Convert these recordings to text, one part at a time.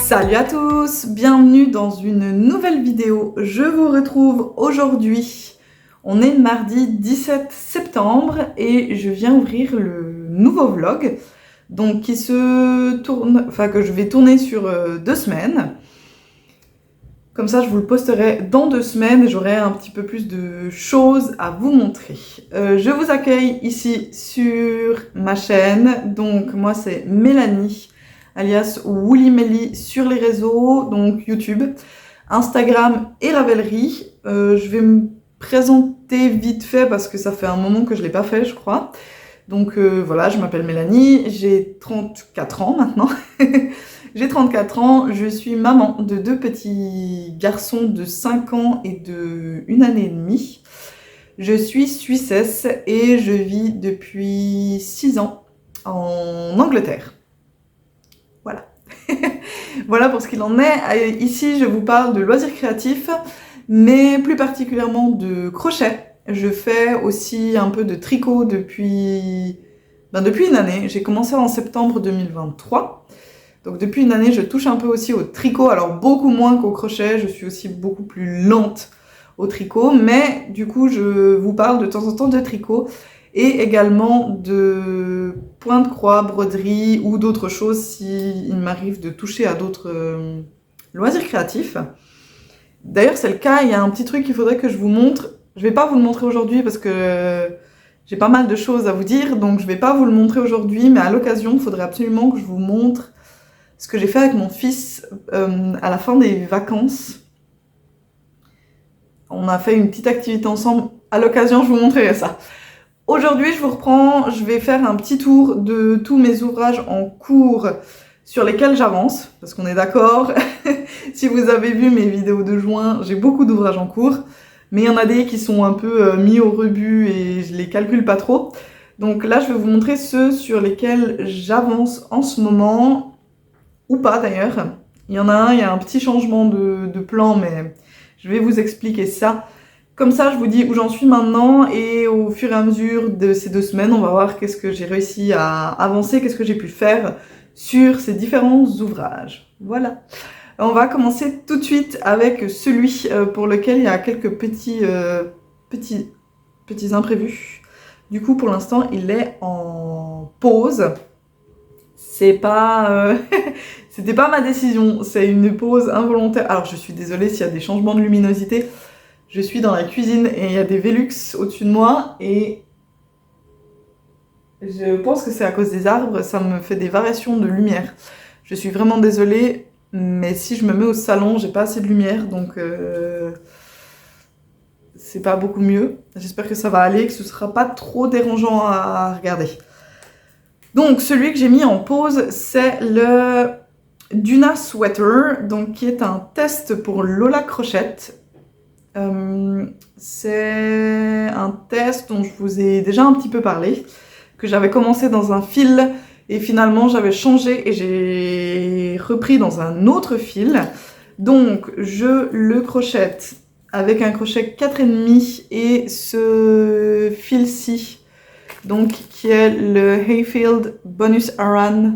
Salut à tous, bienvenue dans une nouvelle vidéo. Je vous retrouve aujourd'hui. On est mardi 17 septembre et je viens ouvrir le nouveau vlog, donc qui se tourne, que je vais tourner sur 2 semaines. Comme ça, je vous le posterai dans 2 semaines et j'aurai un petit peu plus de choses à vous montrer. Je vous accueille ici sur ma chaîne. Donc moi, c'est Mélanie, alias Woolly Melly sur les réseaux, donc YouTube, Instagram et Ravelry. Je vais me présenter vite fait parce que ça fait un moment que je ne l'ai pas fait, je crois. Donc voilà, je m'appelle Mélanie, j'ai 34 ans maintenant. J'ai 34 ans, je suis maman de 2 petits garçons de 5 ans et de 1 année et demie. Je suis suissesse et je vis depuis 6 ans en Angleterre. Voilà. Voilà pour ce qu'il en est. Ici, je vous parle de loisirs créatifs, mais plus particulièrement de crochet. Je fais aussi un peu de tricot depuis une année. J'ai commencé en septembre 2023. Donc depuis une année, je touche un peu aussi au tricot, alors beaucoup moins qu'au crochet, je suis aussi beaucoup plus lente au tricot, mais du coup je vous parle de temps en temps de tricot et également de pointe-croix, broderie ou d'autres choses s'il m'arrive de toucher à d'autres loisirs créatifs. D'ailleurs c'est le cas, il y a un petit truc qu'il faudrait que je vous montre. Je vais pas vous le montrer aujourd'hui parce que j'ai pas mal de choses à vous dire, donc je vais pas vous le montrer aujourd'hui, mais à l'occasion, il faudrait absolument que je vous montre ce que j'ai fait avec mon fils à la fin des vacances. On a fait une petite activité ensemble. À l'occasion, je vous montrerai ça. Aujourd'hui, je vous reprends. Je vais faire un petit tour de tous mes ouvrages en cours sur lesquels j'avance. Parce qu'on est d'accord. Si vous avez vu mes vidéos de juin, j'ai beaucoup d'ouvrages en cours. Mais il y en a des qui sont un peu mis au rebut et je les calcule pas trop. Donc là, je vais vous montrer ceux sur lesquels j'avance en ce moment. Ou pas d'ailleurs. Il y en a un, il y a un petit changement de plan, mais je vais vous expliquer ça. Comme ça, je vous dis où j'en suis maintenant et au fur et à mesure de ces 2 semaines, on va voir qu'est-ce que j'ai réussi à avancer, qu'est-ce que j'ai pu faire sur ces différents ouvrages. Voilà. On va commencer tout de suite avec celui pour lequel il y a quelques petits imprévus. Du coup, pour l'instant, il est en pause. C'est pas... C'était pas ma décision, c'est une pause involontaire. Alors je suis désolée s'il y a des changements de luminosité. Je suis dans la cuisine et il y a des Velux au-dessus de moi et je pense que c'est à cause des arbres, ça me fait des variations de lumière. Je suis vraiment désolée, mais si je me mets au salon, j'ai pas assez de lumière, donc c'est pas beaucoup mieux. J'espère que ça va aller, que ce sera pas trop dérangeant à regarder. Donc celui que j'ai mis en pause, c'est le Duna Sweater, donc qui est un test pour Lola Crochette. C'est un test dont je vous ai déjà un petit peu parlé, que j'avais commencé dans un fil et finalement j'avais changé et j'ai repris dans un autre fil. Donc je le crochette avec un crochet 4,5 et ce fil-ci, donc qui est le Hayfield Bonus Aran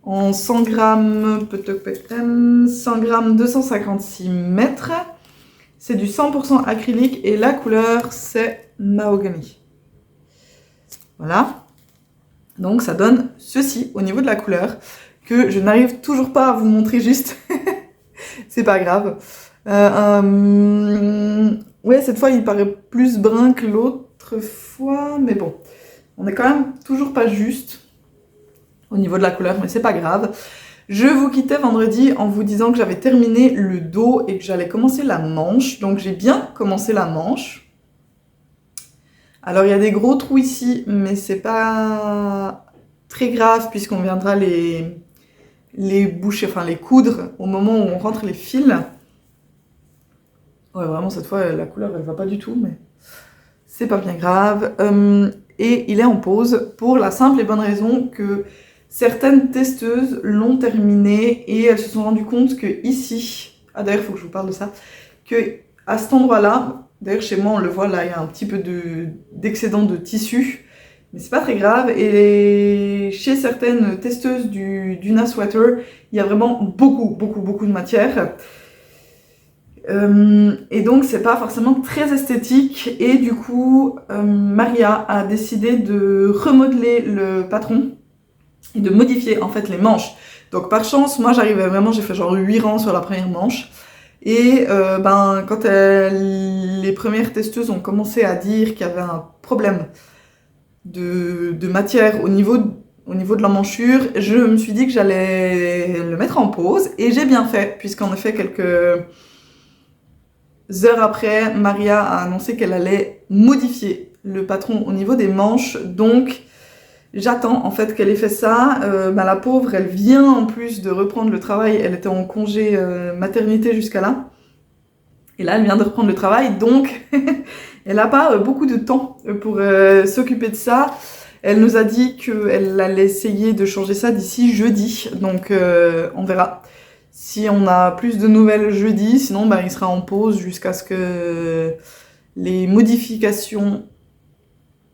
en 100 grammes, 100 grammes 256 mètres. C'est du 100% acrylique et la couleur c'est mahogany. Voilà. Donc ça donne ceci au niveau de la couleur que je n'arrive toujours pas à vous montrer juste. C'est pas grave. Ouais, cette fois il paraît plus brun que l'autre fois, mais bon. On est quand même toujours pas juste au niveau de la couleur, mais c'est pas grave. Je vous quittais vendredi en vous disant que j'avais terminé le dos et que j'allais commencer la manche. Donc j'ai bien commencé la manche. Alors il y a des gros trous ici, mais c'est pas très grave puisqu'on viendra les boucher, enfin les coudre au moment où on rentre les fils. Ouais, vraiment cette fois la couleur elle va pas du tout, mais c'est pas bien grave. Et il est en pause pour la simple et bonne raison que certaines testeuses l'ont terminé et elles se sont rendues compte que ici, ah d'ailleurs il faut que je vous parle de ça, que à cet endroit-là, d'ailleurs chez moi on le voit là, il y a un petit peu d'excédent de tissu mais c'est pas très grave. Et chez certaines testeuses du Duna Sweater, il y a vraiment beaucoup de matière. Et donc c'est pas forcément très esthétique, et du coup Maria a décidé de remodeler le patron et de modifier en fait les manches. Donc par chance, moi j'arrivais vraiment, j'ai fait genre 8 rangs sur la première manche. Et quand les premières testeuses ont commencé à dire qu'il y avait un problème de matière au niveau de l'emmanchure, je me suis dit que j'allais le mettre en pause, et j'ai bien fait, puisqu'en effet quelques heures après, Maria a annoncé qu'elle allait modifier le patron au niveau des manches. Donc j'attends en fait qu'elle ait fait ça. La pauvre, elle vient en plus de reprendre le travail, elle était en congé maternité jusqu'à là. Et là, elle vient de reprendre le travail, donc elle n'a pas beaucoup de temps pour s'occuper de ça. Elle nous a dit qu'elle allait essayer de changer ça d'ici jeudi, donc on verra. Si on a plus de nouvelles jeudi, sinon il sera en pause jusqu'à ce que les modifications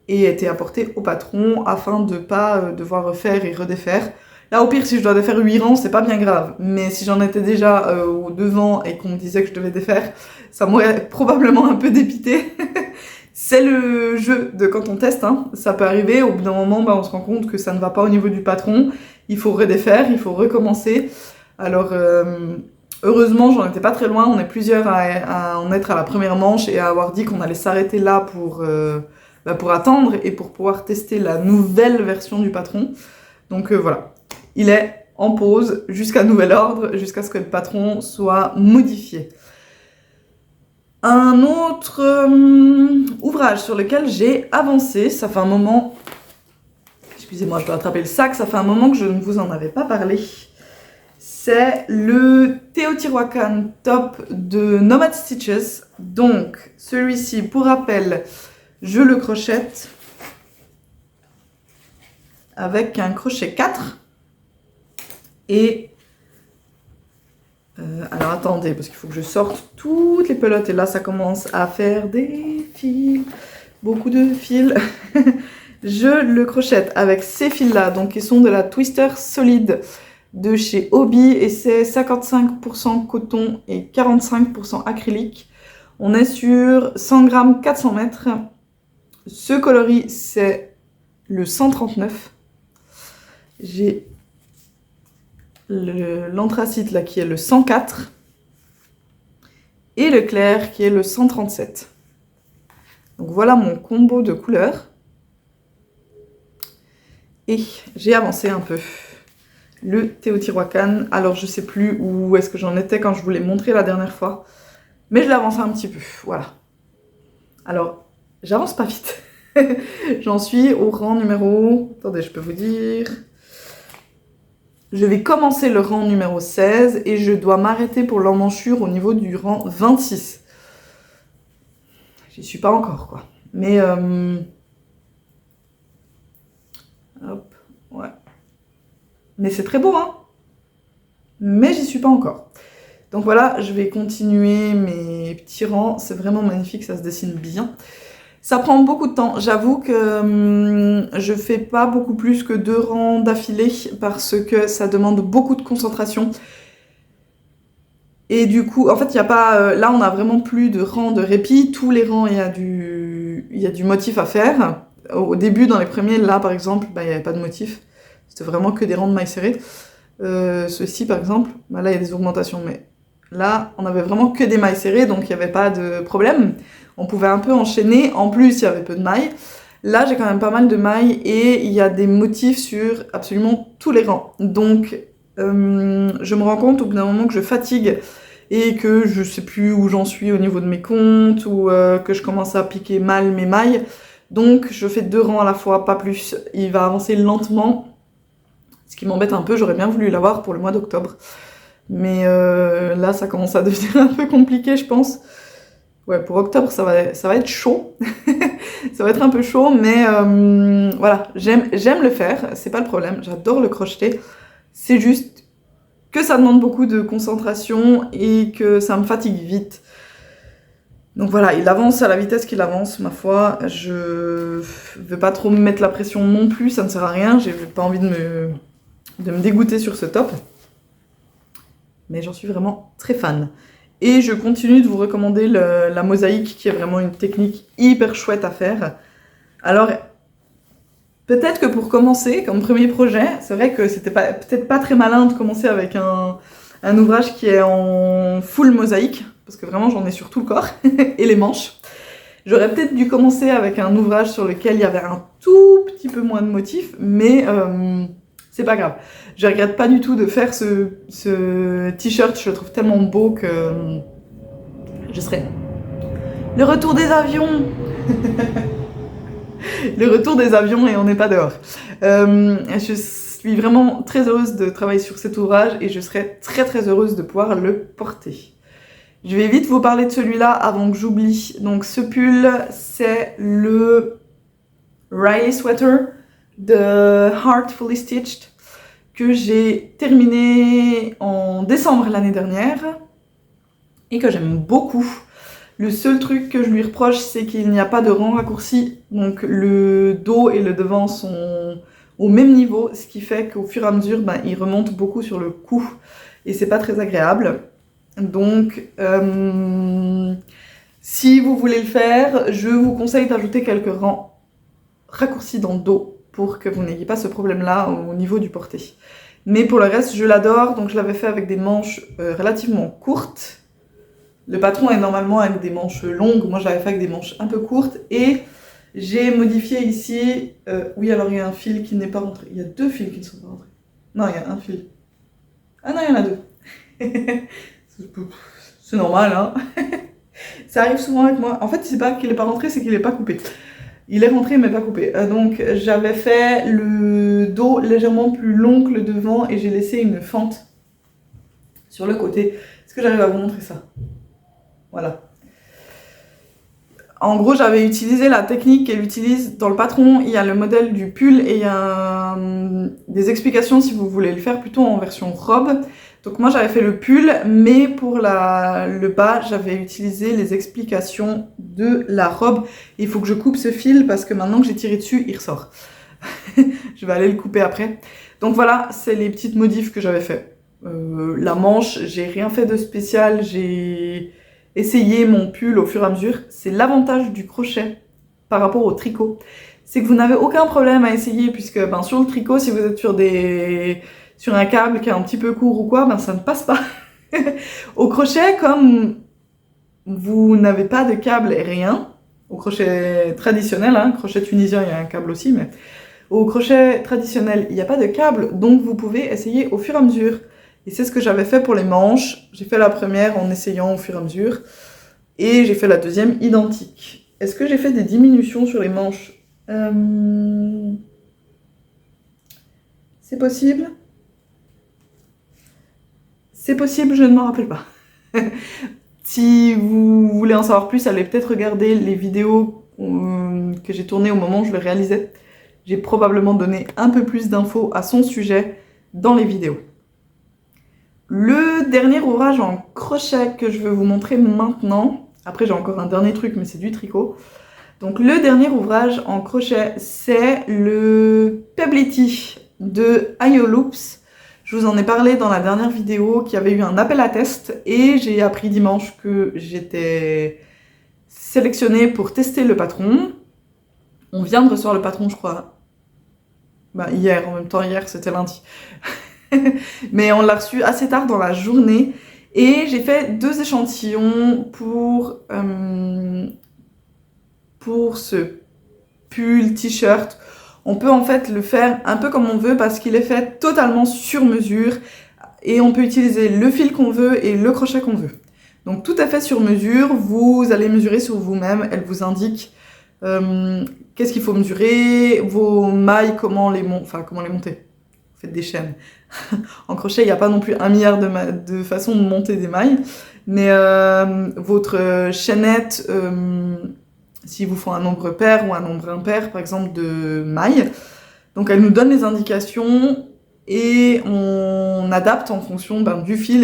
aient été apportées au patron, afin de ne pas devoir refaire et redéfaire. Là, au pire, si je dois défaire 8 rangs, c'est pas bien grave. Mais si j'en étais déjà au devant et qu'on me disait que je devais défaire, ça m'aurait probablement un peu dépité. C'est le jeu de quand on teste, hein. Ça peut arriver, au bout d'un moment, on se rend compte que ça ne va pas au niveau du patron. Il faut redéfaire, il faut recommencer. Alors, heureusement, j'en étais pas très loin. On est plusieurs à en être à la première manche et à avoir dit qu'on allait s'arrêter là pour attendre et pour pouvoir tester la nouvelle version du patron. Donc voilà. Il est en pause jusqu'à nouvel ordre, jusqu'à ce que le patron soit modifié. Un autre ouvrage sur lequel j'ai avancé, ça fait un moment... Excusez-moi, je dois attraper le sac, ça fait un moment que je ne vous en avais pas parlé. C'est le Teotihuacan Top de Nomad Stitches. Donc, celui-ci, pour rappel, je le crochette avec un crochet 4. Et alors attendez, parce qu'il faut que je sorte toutes les pelotes, et là ça commence à faire des fils, beaucoup de fils. Je le crochette avec ces fils là, donc qui sont de la Twister solide de chez Hobby, et c'est 55% coton et 45% acrylique. On est sur 100 grammes 400 mètres. Ce coloris c'est le 139. J'ai l'anthracite là qui est le 104 et le clair qui est le 137. Donc voilà mon combo de couleurs. Et j'ai avancé un peu le Teotihuacan. Alors je sais plus où est-ce que j'en étais quand je vous l'ai montré la dernière fois, mais je l'ai avancé un petit peu, voilà. Alors j'avance pas vite. J'en suis au rang numéro... Attendez, je peux vous dire... Je vais commencer le rang numéro 16 et je dois m'arrêter pour l'emmanchure au niveau du rang 26. J'y suis pas encore, quoi. Mais... Hop, ouais. Mais c'est très beau, hein. Mais j'y suis pas encore. Donc voilà, je vais continuer mes petits rangs. C'est vraiment magnifique, ça se dessine bien. Ça prend beaucoup de temps. J'avoue que je fais pas beaucoup plus que 2 rangs d'affilée parce que ça demande beaucoup de concentration. Et du coup, en fait, il y a pas... là, on a vraiment plus de rangs de répit. Tous les rangs, il y a du motif à faire. Au début, dans les premiers, là, par exemple, il n'y avait pas de motif. C'était vraiment que des rangs de mailles serrées. Ceux-ci, par exemple, là, il y a des augmentations, mais là, on avait vraiment que des mailles serrées, donc il n'y avait pas de problème. On pouvait un peu enchaîner. En plus, il y avait peu de mailles. Là, j'ai quand même pas mal de mailles et il y a des motifs sur absolument tous les rangs. Donc, je me rends compte au bout d'un moment que je fatigue et que je sais plus où j'en suis au niveau de mes comptes, ou que je commence à piquer mal mes mailles. Donc, je fais 2 rangs à la fois, pas plus. Il va avancer lentement, ce qui m'embête un peu. J'aurais bien voulu l'avoir pour le mois d'octobre. Mais là, ça commence à devenir un peu compliqué, je pense. Ouais, pour octobre, ça va être chaud. Ça va être un peu chaud, mais voilà, j'aime le faire, c'est pas le problème. J'adore le crocheter. C'est juste que ça demande beaucoup de concentration et que ça me fatigue vite. Donc voilà, il avance à la vitesse qu'il avance, ma foi. Je vais pas trop me mettre la pression non plus, ça ne sert à rien. J'ai pas envie de me dégoûter sur ce top. Mais j'en suis vraiment très fan. Et je continue de vous recommander la mosaïque, qui est vraiment une technique hyper chouette à faire. Alors, peut-être que pour commencer, comme premier projet, c'est vrai que c'était peut-être pas très malin de commencer avec un ouvrage qui est en full mosaïque, parce que vraiment j'en ai sur tout le corps, et les manches. J'aurais peut-être dû commencer avec un ouvrage sur lequel il y avait un tout petit peu moins de motifs, mais c'est pas grave. Je regrette pas du tout de faire ce t-shirt, je le trouve tellement beau que je serai... Le retour des avions. Le retour des avions et on n'est pas dehors. Je suis vraiment très heureuse de travailler sur cet ouvrage et je serai très très heureuse de pouvoir le porter. Je vais vite vous parler de celui-là avant que j'oublie. Donc ce pull, c'est le Riley Sweater de Heart Fully Stitched que j'ai terminé en décembre l'année dernière et que j'aime beaucoup. Le seul truc que je lui reproche, c'est qu'il n'y a pas de rang raccourci, donc le dos et le devant sont au même niveau, ce qui fait qu'au fur et à mesure, il remonte beaucoup sur le cou et c'est pas très agréable. Donc, si vous voulez le faire, je vous conseille d'ajouter quelques rangs raccourcis dans le dos pour que vous n'ayez pas ce problème-là au niveau du porté. Mais pour le reste, je l'adore, donc je l'avais fait avec des manches relativement courtes. Le patron est normalement avec des manches longues, moi je l'avais fait avec des manches un peu courtes et j'ai modifié ici, oui alors il y a un fil qui n'est pas rentré, il y a deux fils qui ne sont pas rentrés. Non, il y a un fil. Ah non, il y en a deux. C'est normal, hein. Ça arrive souvent avec moi. En fait, c'est pas qu'il n'est pas rentré, c'est qu'il n'est pas coupé. Il est rentré mais pas coupé. Donc j'avais fait le dos légèrement plus long que le devant et j'ai laissé une fente sur le côté. Est-ce que j'arrive à vous montrer ça ? Voilà. En gros, j'avais utilisé la technique qu'elle utilise dans le patron. Il y a le modèle du pull et il y a des explications si vous voulez le faire plutôt en version robe. Donc moi, j'avais fait le pull, mais pour le bas, j'avais utilisé les explications de la robe. Il faut que je coupe ce fil parce que maintenant que j'ai tiré dessus, il ressort. Je vais aller le couper après. Donc voilà, c'est les petites modifs que j'avais fait. La manche, j'ai rien fait de spécial. J'ai essayé mon pull au fur et à mesure. C'est l'avantage du crochet par rapport au tricot. C'est que vous n'avez aucun problème à essayer puisque sur le tricot, si vous êtes sur un câble qui est un petit peu court ou quoi, ça ne passe pas. Au crochet, comme vous n'avez pas de câble et rien, au crochet traditionnel, crochet tunisien, il y a un câble aussi, mais au crochet traditionnel, il n'y a pas de câble, donc vous pouvez essayer au fur et à mesure. Et c'est ce que j'avais fait pour les manches. J'ai fait la première en essayant au fur et à mesure. Et j'ai fait la deuxième identique. Est-ce que j'ai fait des diminutions sur les manches ? C'est possible ? C'est possible, je ne m'en rappelle pas. Si vous voulez en savoir plus, allez peut-être regarder les vidéos que j'ai tournées au moment où je le réalisais. J'ai probablement donné un peu plus d'infos à son sujet dans les vidéos. Le dernier ouvrage en crochet que je veux vous montrer maintenant, après j'ai encore un dernier truc mais c'est du tricot. Donc le dernier ouvrage en crochet c'est le Peblity de IOLoops. Je vous en ai parlé dans la dernière vidéo qui avait eu un appel à test et j'ai appris dimanche que j'étais sélectionnée pour tester le patron. On vient de recevoir le patron je crois. Hier, en même temps hier c'était lundi. Mais on l'a reçu assez tard dans la journée et j'ai fait 2 échantillons pour ce pull, t-shirt. On peut en fait le faire un peu comme on veut parce qu'il est fait totalement sur mesure et on peut utiliser le fil qu'on veut et le crochet qu'on veut. Donc tout est fait sur mesure, vous allez mesurer sur vous-même, elle vous indique qu'est-ce qu'il faut mesurer, vos mailles, comment les monter. Vous faites des chaînes. En crochet, il n'y a pas non plus 1 milliard de façons de monter des mailles, mais votre chaînette, s'il vous faut un nombre pair ou un nombre impair, par exemple, de mailles, donc elle nous donne les indications et on adapte en fonction du fil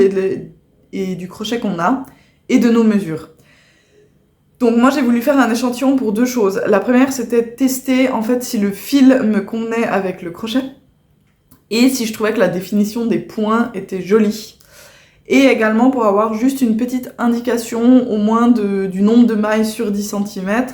et du crochet qu'on a et de nos mesures. Donc moi j'ai voulu faire un échantillon pour deux choses. La première c'était tester en fait si le fil me convenait avec le crochet et si je trouvais que la définition des points était jolie. Et également pour avoir juste une petite indication au moins du nombre de mailles sur 10 cm,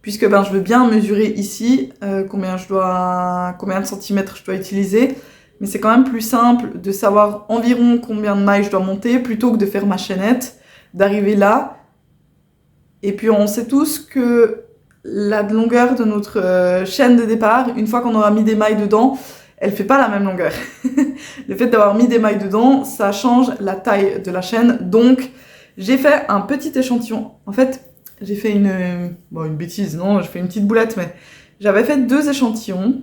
puisque ben, je veux bien mesurer ici combien de centimètres je dois utiliser, mais c'est quand même plus simple de savoir environ combien de mailles je dois monter plutôt que de faire ma chaînette, d'arriver là. Et puis on sait tous que la longueur de notre chaîne de départ, une fois qu'on aura mis des mailles dedans, elle fait pas la même longueur. Le fait d'avoir mis des mailles dedans, ça change la taille de la chaîne. Donc j'ai fait un petit échantillon. En fait, j'ai fait une bêtise, non, je fais une petite boulette, mais j'avais fait deux échantillons.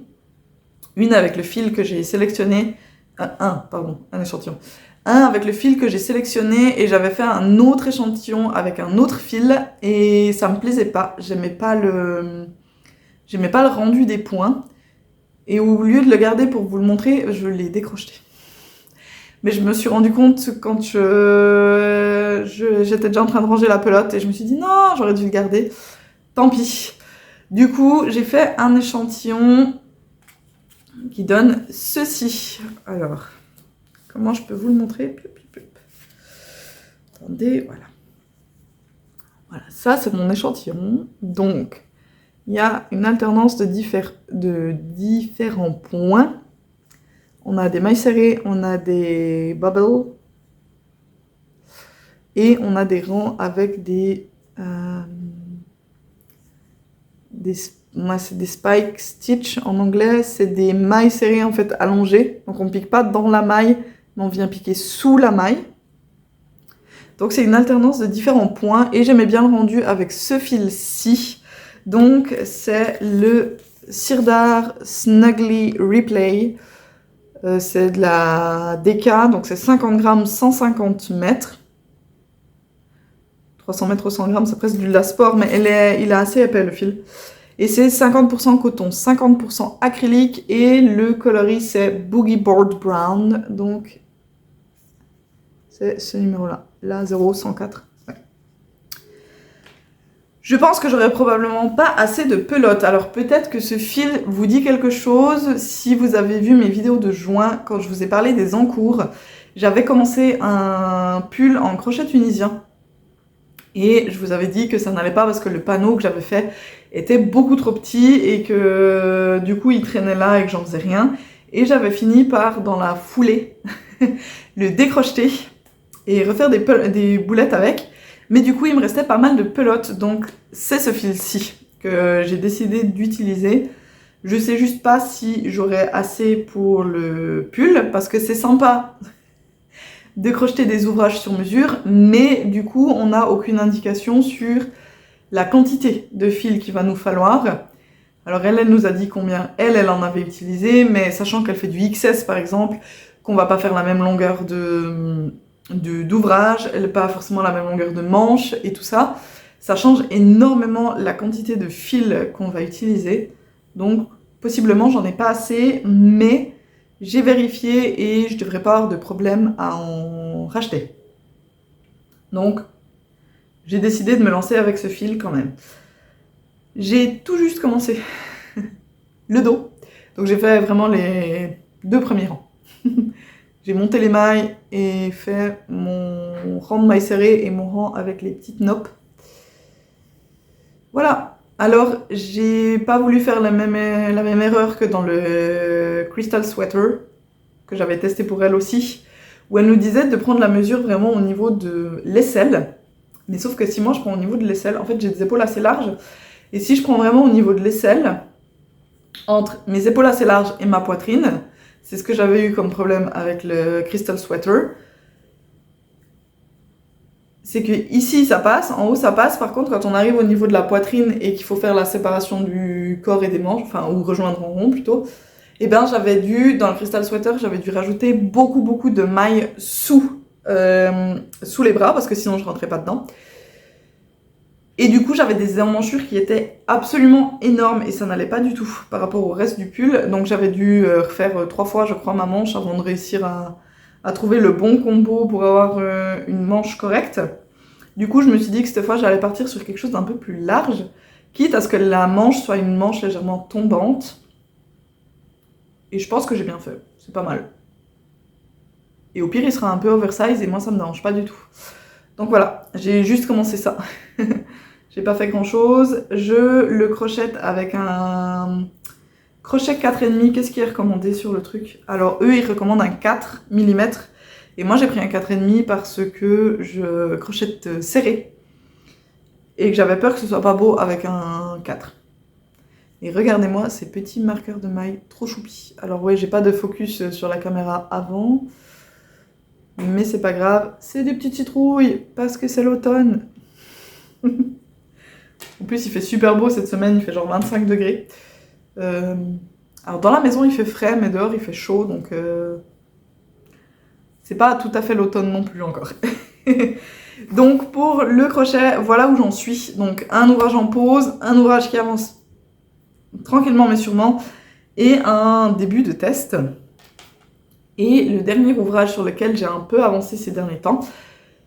Une avec le fil que j'ai sélectionné, un échantillon. Un avec le fil que j'ai sélectionné et j'avais fait un autre échantillon avec un autre fil et ça me plaisait pas. J'aimais pas le rendu des points et au lieu de le garder pour vous le montrer, je l'ai décrocheté. Mais je me suis rendu compte quand j'étais déjà en train de ranger la pelote et je me suis dit non, j'aurais dû le garder. Tant pis. Du coup, j'ai fait un échantillon qui donne ceci. Alors, comment je peux vous le montrer? Attendez, voilà. Voilà, ça c'est mon échantillon. Donc, il y a une alternance de différents points. On a des mailles serrées, on a des bubbles. Et on a des rangs avec des c'est des spike stitch en anglais, c'est des mailles serrées en fait allongées, donc on pique pas dans la maille, mais on vient piquer sous la maille. Donc c'est une alternance de différents points et j'aimais bien le rendu avec ce fil-ci. Donc c'est le Sirdar Snuggly Replay, c'est de la DK, donc c'est 50 grammes, 150 mètres. 300 mètres, 100 grammes, c'est presque du Lasport, mais il est assez épais le fil. Et c'est 50% coton, 50% acrylique, et le coloris c'est Boogie Board Brown, donc c'est ce numéro-là, là 0104. Ouais. Je pense que j'aurais probablement pas assez de pelote, alors peut-être que ce fil vous dit quelque chose. Si vous avez vu mes vidéos de juin, quand je vous ai parlé des encours, j'avais commencé un pull en crochet tunisien. Et je vous avais dit que ça n'allait pas parce que le panneau que j'avais fait était beaucoup trop petit et que du coup il traînait là et que j'en faisais rien. Et j'avais fini par, dans la foulée, le décrocheter et refaire des boulettes avec. Mais du coup il me restait pas mal de pelote, donc c'est ce fil-ci que j'ai décidé d'utiliser. Je sais juste pas si j'aurai assez pour le pull parce que c'est sympa de crocheter des ouvrages sur mesure, mais du coup on n'a aucune indication sur la quantité de fil qu'il va nous falloir. Alors elle nous a dit combien elle en avait utilisé, mais sachant qu'elle fait du XS par exemple, qu'on va pas faire la même longueur d'ouvrage, elle n'a pas forcément la même longueur de manche et tout ça, ça change énormément la quantité de fil qu'on va utiliser. Donc possiblement j'en ai pas assez, mais j'ai vérifié et je devrais pas avoir de problème à en racheter. Donc, j'ai décidé de me lancer avec ce fil quand même. J'ai tout juste commencé le dos. Donc j'ai fait vraiment les 2 premiers rangs. J'ai monté les mailles et fait mon rang de mailles serrées et mon rang avec les petites noppes. Voilà. Alors, j'ai pas voulu faire la même erreur que dans le Crystal Sweater, que j'avais testé pour elle aussi, où elle nous disait de prendre la mesure vraiment au niveau de l'aisselle. Mais sauf que si moi je prends au niveau de l'aisselle, en fait j'ai des épaules assez larges, et si je prends vraiment au niveau de l'aisselle, entre mes épaules assez larges et ma poitrine, c'est ce que j'avais eu comme problème avec le Crystal Sweater, c'est que ici ça passe, en haut ça passe, par contre quand on arrive au niveau de la poitrine et qu'il faut faire la séparation du corps et des manches, enfin ou rejoindre en rond plutôt, et ben j'avais dû, dans le Crystal Sweater, j'avais dû rajouter beaucoup de mailles sous les bras parce que sinon je rentrais pas dedans. Et du coup j'avais des emmanchures qui étaient absolument énormes et ça n'allait pas du tout par rapport au reste du pull, donc j'avais dû refaire 3 fois je crois ma manche avant de réussir à trouver le bon combo pour avoir une manche correcte. Du coup, je me suis dit que cette fois, j'allais partir sur quelque chose d'un peu plus large, quitte à ce que la manche soit une manche légèrement tombante. Et je pense que j'ai bien fait, c'est pas mal. Et au pire, il sera un peu oversize et moi, ça me dérange pas du tout. Donc voilà, j'ai juste commencé ça. J'ai pas fait grand chose. Je le crochette avec un crochet 4,5. Qu'est-ce qui est recommandé sur le truc? Alors eux, ils recommandent un 4 mm. Et moi, j'ai pris un 4,5 parce que je crochette serré. Et que j'avais peur que ce soit pas beau avec un 4. Et regardez-moi ces petits marqueurs de maille, trop choupis. Alors ouais, j'ai pas de focus sur la caméra avant. Mais c'est pas grave, c'est des petites citrouilles, parce que c'est l'automne. En plus, il fait super beau cette semaine, il fait genre 25 degrés. Alors dans la maison, il fait frais, mais dehors, il fait chaud, donc... c'est pas tout à fait l'automne non plus encore. Donc pour le crochet, voilà où j'en suis. Donc un ouvrage en pause, un ouvrage qui avance tranquillement mais sûrement, et un début de test. Et le dernier ouvrage sur lequel j'ai un peu avancé ces derniers temps,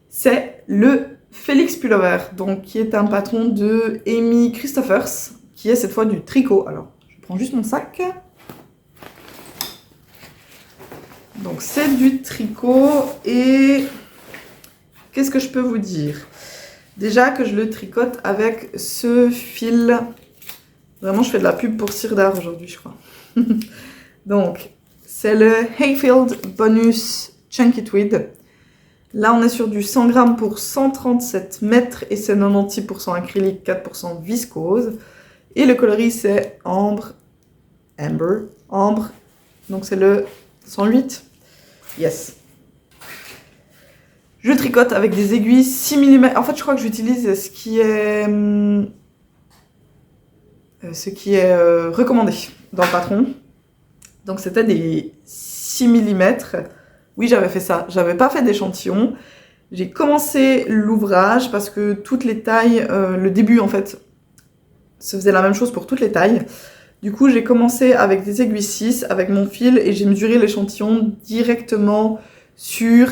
c'est le Félix Pullover, donc qui est un patron de Amy Christophers, qui est cette fois du tricot. Alors, je prends juste mon sac. Donc c'est du tricot et qu'est-ce que je peux vous dire? Déjà que je le tricote avec ce fil. Vraiment, je fais de la pub pour Cire d'Art aujourd'hui, je crois. Donc, c'est le Hayfield Bonus Chunky Tweed. Là, on est sur du 100 grammes pour 137 mètres et c'est 96% acrylique, 4% viscose. Et le coloris, c'est ambre. Donc, c'est le 108. Yes. Je tricote avec des aiguilles 6 mm. En fait, je crois que j'utilise ce qui est recommandé dans le patron. Donc c'était des 6 mm. Oui, j'avais fait ça. J'avais pas fait d'échantillon. J'ai commencé l'ouvrage parce que toutes les tailles, le début en fait, se faisait la même chose pour toutes les tailles. Du coup, j'ai commencé avec des aiguilles 6, avec mon fil, et j'ai mesuré l'échantillon directement sur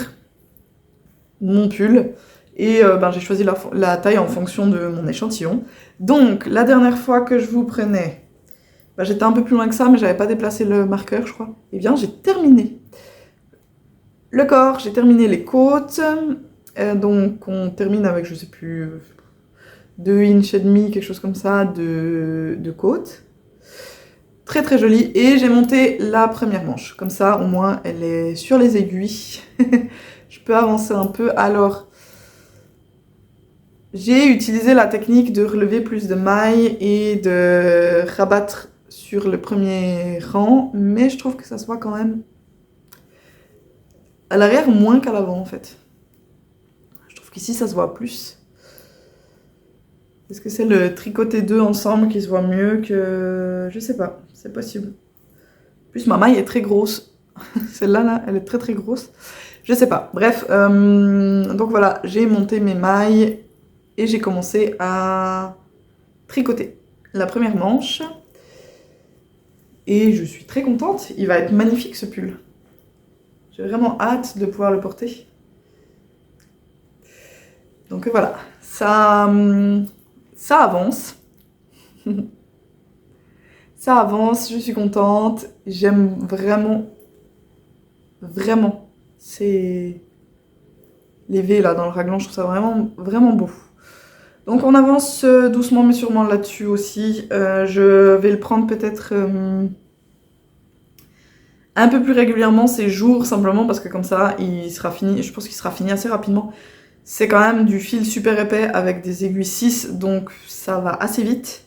mon pull. Et j'ai choisi la taille en fonction de mon échantillon. Donc, la dernière fois que je vous prenais, j'étais un peu plus loin que ça, mais j'avais pas déplacé le marqueur, je crois. Eh bien, j'ai terminé le corps, j'ai terminé les côtes. Donc, on termine avec, je sais plus, 2 inches et demi, quelque chose comme ça, de côte. Très très jolie. Et j'ai monté la première manche. Comme ça, au moins, elle est sur les aiguilles. Je peux avancer un peu. Alors, j'ai utilisé la technique de relever plus de mailles et de rabattre sur le premier rang. Mais je trouve que ça se voit quand même à l'arrière moins qu'à l'avant, en fait. Je trouve qu'ici, ça se voit plus. Est-ce que c'est le tricoter deux ensemble qui se voit mieux que... Je sais pas, c'est possible. En plus, ma maille est très grosse. Celle-là, là, elle est très très grosse. Je sais pas. Bref, donc voilà, j'ai monté mes mailles et j'ai commencé à tricoter la première manche. Et je suis très contente. Il va être magnifique, ce pull. J'ai vraiment hâte de pouvoir le porter. Donc voilà, ça avance. Ça avance, je suis contente. J'aime vraiment, vraiment. C'est les V là dans le raglan, je trouve ça vraiment, vraiment beau. Donc on avance doucement mais sûrement là-dessus aussi. Je vais le prendre peut-être un peu plus régulièrement ces jours, simplement parce que comme ça, il sera fini. Je pense qu'il sera fini assez rapidement. C'est quand même du fil super épais avec des aiguilles 6, donc ça va assez vite.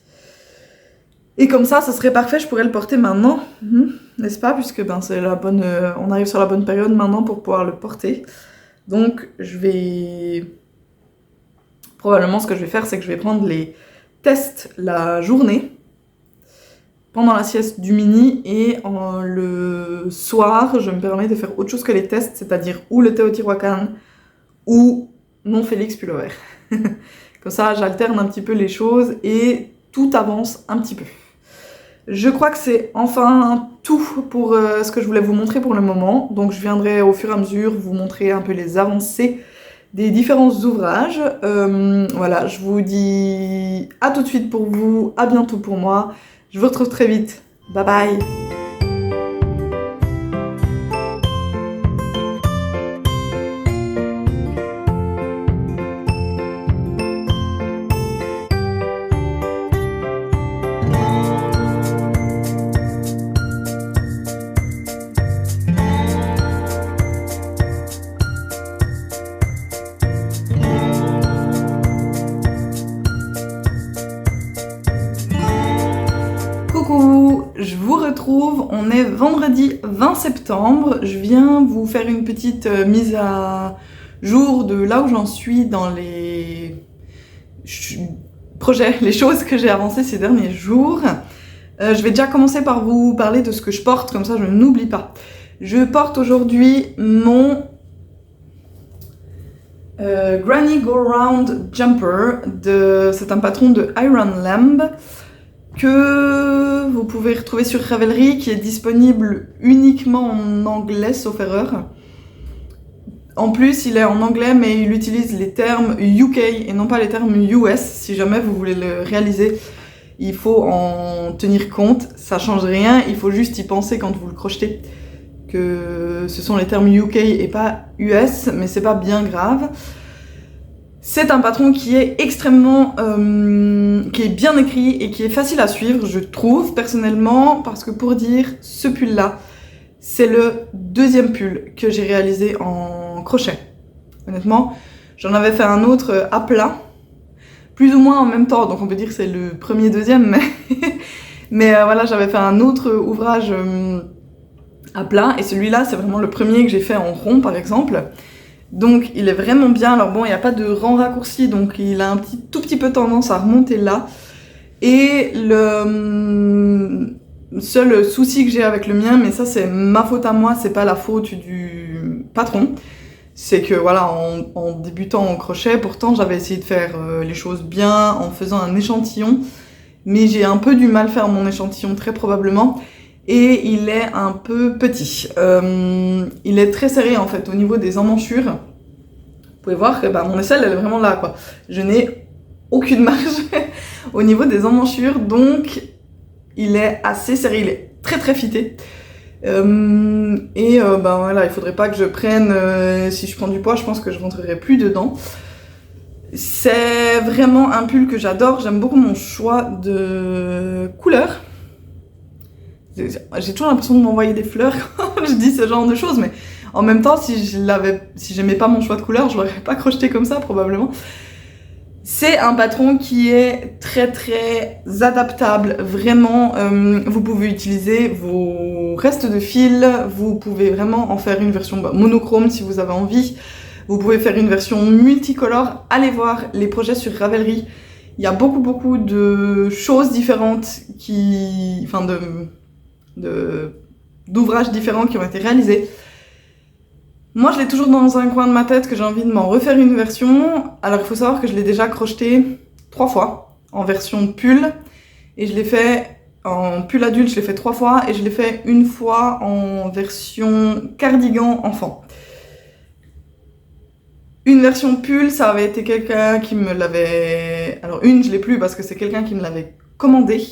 Et comme ça serait parfait, je pourrais le porter maintenant, n'est-ce pas? Puisque c'est la bonne, on arrive sur la bonne période maintenant pour pouvoir le porter. Donc je vais... Probablement ce que je vais faire, c'est que je vais prendre les tests la journée, pendant la sieste du mini, et le soir, je me permets de faire autre chose que les tests, c'est-à-dire ou le Teotihuacan, ou mon Félix Pullover. Comme ça, j'alterne un petit peu les choses et tout avance un petit peu. Je crois que c'est enfin tout pour ce que je voulais vous montrer pour le moment. Donc je viendrai au fur et à mesure vous montrer un peu les avancées des différents ouvrages. Voilà, je vous dis à tout de suite pour vous, à bientôt pour moi. Je vous retrouve très vite. Bye bye! Coucou, je vous retrouve, on est vendredi 20 septembre, je viens vous faire une petite mise à jour de là où j'en suis dans les projets, les choses que j'ai avancées ces derniers jours. Je vais déjà commencer par vous parler de ce que je porte, comme ça je n'oublie pas. Je porte aujourd'hui mon Granny Go Round Jumper, c'est un patron de Iron Lamb que vous pouvez retrouver sur Ravelry, qui est disponible uniquement en anglais, sauf erreur. En plus, il est en anglais, mais il utilise les termes UK et non pas les termes US. Si jamais vous voulez le réaliser, il faut en tenir compte. Ça change rien, il faut juste y penser quand vous le crochetez, que ce sont les termes UK et pas US, mais c'est pas bien grave. C'est un patron qui est extrêmement, qui est bien écrit et qui est facile à suivre, je trouve, personnellement, parce que pour dire, ce pull-là, c'est le deuxième pull que j'ai réalisé en crochet. Honnêtement, j'en avais fait un autre à plat, plus ou moins en même temps, donc on peut dire que c'est le premier, deuxième, mais voilà, j'avais fait un autre ouvrage à plat, et celui-là, c'est vraiment le premier que j'ai fait en rond, par exemple. Donc il est vraiment bien, alors bon il n'y a pas de rang raccourci, donc il a un tout petit peu tendance à remonter là. Et le seul souci que j'ai avec le mien, mais ça c'est ma faute à moi, c'est pas la faute du patron, c'est que voilà, en débutant au crochet, pourtant j'avais essayé de faire les choses bien en faisant un échantillon, mais j'ai un peu du mal à faire mon échantillon très probablement. Et il est un peu petit. Il est très serré en fait au niveau des emmanchures. Vous pouvez voir que mon aisselle elle est vraiment là quoi. Je n'ai aucune marge au niveau des emmanchures, donc il est assez serré, il est très très fité. Voilà, il faudrait pas que je prenne, si je prends du poids, je pense que je rentrerai plus dedans. C'est vraiment un pull que j'adore, j'aime beaucoup mon choix de couleurs. J'ai toujours l'impression de m'envoyer des fleurs quand je dis ce genre de choses, mais en même temps, si j'aimais pas mon choix de couleur, je l'aurais pas crocheté comme ça, probablement. C'est un patron qui est très très adaptable, vraiment. Vous pouvez utiliser vos restes de fil, vous pouvez vraiment en faire une version monochrome si vous avez envie. Vous pouvez faire une version multicolore. Allez voir les projets sur Ravelry. Il y a beaucoup de choses différentes d'ouvrages différents qui ont été réalisés. Moi, je l'ai toujours dans un coin de ma tête que j'ai envie de m'en refaire une version. Alors, il faut savoir que je l'ai déjà crocheté 3 fois en version pull. Et je l'ai fait en pull adulte, je l'ai fait 3 fois. Et je l'ai fait une fois en version cardigan enfant. Une version pull, ça avait été quelqu'un qui me l'avait... Alors, je l'ai plus parce que c'est quelqu'un qui me l'avait commandé.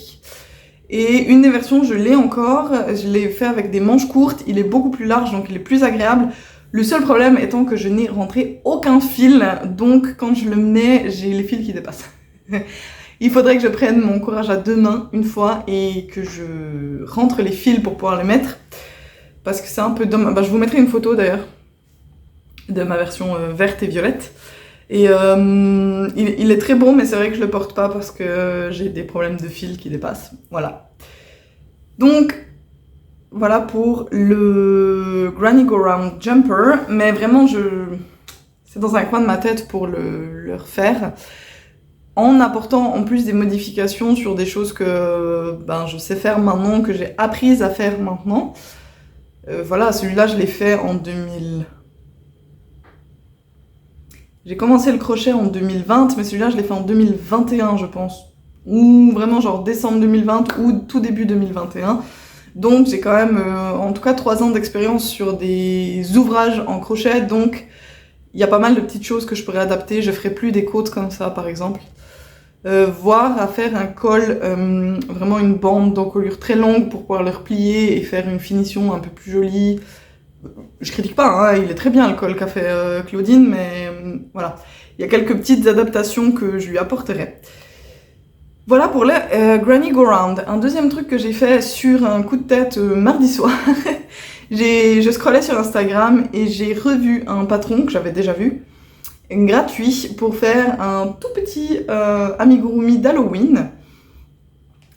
Et une des versions, je l'ai encore, je l'ai fait avec des manches courtes, il est beaucoup plus large, donc il est plus agréable. Le seul problème étant que je n'ai rentré aucun fil, donc quand je le menais, j'ai les fils qui dépassent. Il faudrait que je prenne mon courage à 2 mains une fois et que je rentre les fils pour pouvoir les mettre. Parce que c'est un peu dommage. Je vous mettrai une photo d'ailleurs de ma version verte et violette. Et il est très beau, mais c'est vrai que je le porte pas parce que j'ai des problèmes de fil qui dépassent. Voilà. Donc, voilà pour le Granny Go Round Jumper. Mais vraiment, c'est dans un coin de ma tête pour le refaire. En apportant en plus des modifications sur des choses que je sais faire maintenant, que j'ai apprises à faire maintenant. Voilà, celui-là, je l'ai fait en 2000... J'ai commencé le crochet en 2020, mais celui-là, je l'ai fait en 2021, je pense. Ou vraiment genre décembre 2020 ou tout début 2021. Donc j'ai quand même, en tout cas, 3 ans d'expérience sur des ouvrages en crochet. Donc il y a pas mal de petites choses que je pourrais adapter. Je ferai plus des côtes comme ça, par exemple. Voire à faire un col, vraiment une bande d'encolure très longue pour pouvoir le replier et faire une finition un peu plus jolie. Je critique pas, hein, il est très bien le col qu'a fait Claudine, mais voilà. Il y a quelques petites adaptations que je lui apporterai. Voilà pour le Granny Go Round. Un deuxième truc que j'ai fait sur un coup de tête mardi soir, je scrollais sur Instagram et j'ai revu un patron que j'avais déjà vu, gratuit, pour faire un tout petit amigurumi d'Halloween.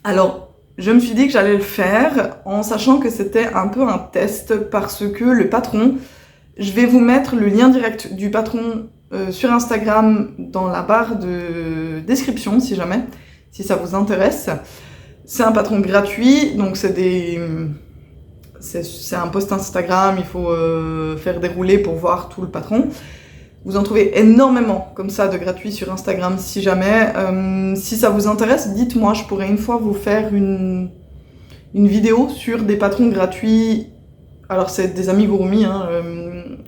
Alors, je me suis dit que j'allais le faire en sachant que c'était un peu un test parce que le patron, je vais vous mettre le lien direct du patron sur Instagram dans la barre de description si jamais, si ça vous intéresse. C'est un patron gratuit, donc c'est un post Instagram, il faut faire dérouler pour voir tout le patron. Vous en trouvez énormément comme ça de gratuits sur Instagram si jamais. Si ça vous intéresse, dites-moi, je pourrais une fois vous faire une vidéo sur des patrons gratuits. Alors c'est des amigurumi hein,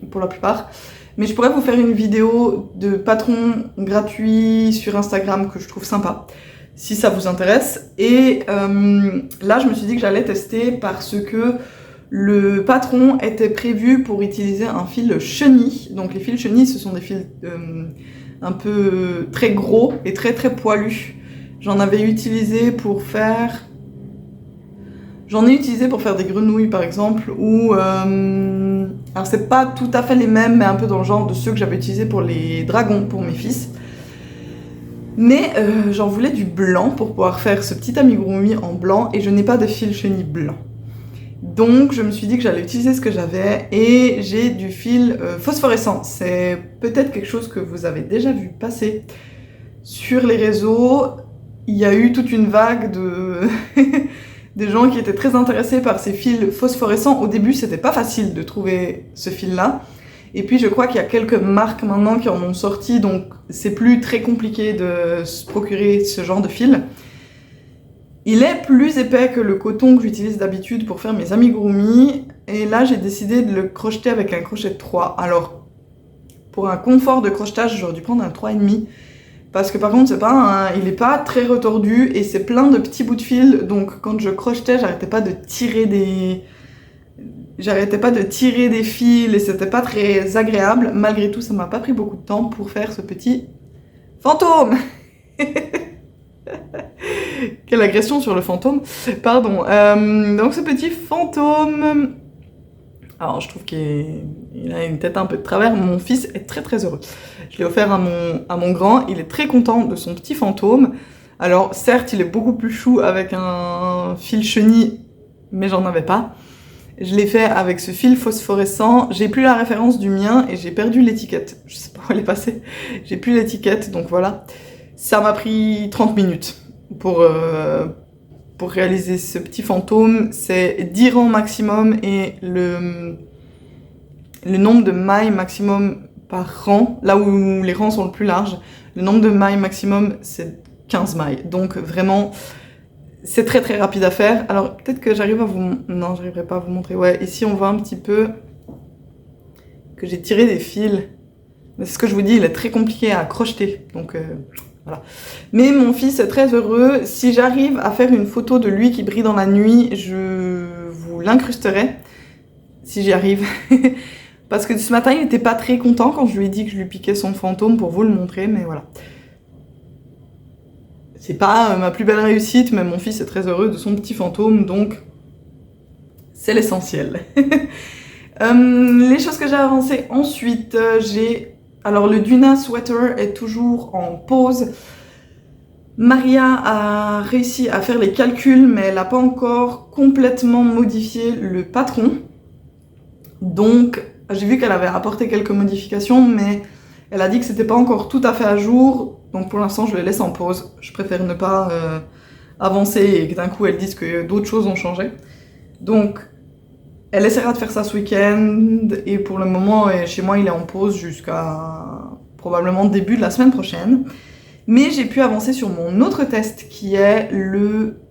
pour la plupart. Mais je pourrais vous faire une vidéo de patrons gratuits sur Instagram que je trouve sympa, si ça vous intéresse. Et là, je me suis dit que j'allais tester parce que le patron était prévu pour utiliser un fil chenille. Donc les fils chenille, ce sont des fils un peu très gros et très très poilus. J'en ai utilisé pour faire des grenouilles par exemple, ou alors c'est pas tout à fait les mêmes, mais un peu dans le genre de ceux que j'avais utilisés pour les dragons pour mes fils. Mais j'en voulais du blanc pour pouvoir faire ce petit amigurumi en blanc et je n'ai pas de fil chenille blanc. Donc je me suis dit que j'allais utiliser ce que j'avais et j'ai du fil phosphorescent. C'est peut-être quelque chose que vous avez déjà vu passer sur les réseaux. Il y a eu toute une vague de des gens qui étaient très intéressés par ces fils phosphorescents. Au début, c'était pas facile de trouver ce fil-là. Et puis je crois qu'il y a quelques marques maintenant qui en ont sorti, donc c'est plus très compliqué de se procurer ce genre de fil. Il est plus épais que le coton que j'utilise d'habitude pour faire mes amigurumi, et là j'ai décidé de le crocheter avec un crochet de 3. Alors, pour un confort de crochetage, j'aurais dû prendre un 3,5, parce que par contre il est pas très retordu, et c'est plein de petits bouts de fil, donc quand je crochetais, j'arrêtais pas de tirer des fils, et c'était pas très agréable. Malgré tout, ça m'a pas pris beaucoup de temps pour faire ce petit fantôme. Quelle agression sur le fantôme. Pardon. Donc ce petit fantôme... Alors je trouve qu'il a une tête un peu de travers. Mon fils est très très heureux. Je l'ai offert à mon grand. Il est très content de son petit fantôme. Alors certes, il est beaucoup plus chou avec un fil chenille, mais j'en avais pas. Je l'ai fait avec ce fil phosphorescent. J'ai plus la référence du mien et j'ai perdu l'étiquette. Je sais pas où elle est passée. J'ai plus l'étiquette, donc voilà. Ça m'a pris 30 minutes pour réaliser ce petit fantôme. C'est 10 rangs maximum et le nombre de mailles maximum par rang, là où les rangs sont le plus larges, le nombre de mailles maximum c'est 15 mailles. Donc vraiment, c'est très très rapide à faire. Alors peut-être que j'arrive à vous... Non, j'arriverai pas à vous montrer. Ouais, ici on voit un petit peu que j'ai tiré des fils. Mais c'est ce que je vous dis, il est très compliqué à crocheter. Donc... voilà. Mais mon fils est très heureux. Si j'arrive à faire une photo de lui qui brille dans la nuit, je vous l'incrusterai. Si j'y arrive. Parce que ce matin, il n'était pas très content quand je lui ai dit que je lui piquais son fantôme pour vous le montrer, mais voilà. C'est pas ma plus belle réussite, mais mon fils est très heureux de son petit fantôme, donc c'est l'essentiel. Les choses que j'ai avancées ensuite, alors le Duna Sweater est toujours en pause. Maria a réussi à faire les calculs, mais elle n'a pas encore complètement modifié le patron. Donc j'ai vu qu'elle avait apporté quelques modifications, mais elle a dit que c'était pas encore tout à fait à jour. Donc pour l'instant je le laisse en pause. Je préfère ne pas avancer et que d'un coup elle dise que d'autres choses ont changé. Donc elle essaiera de faire ça ce week-end, et pour le moment, chez moi, il est en pause jusqu'à probablement début de la semaine prochaine. Mais j'ai pu avancer sur mon autre test, qui est le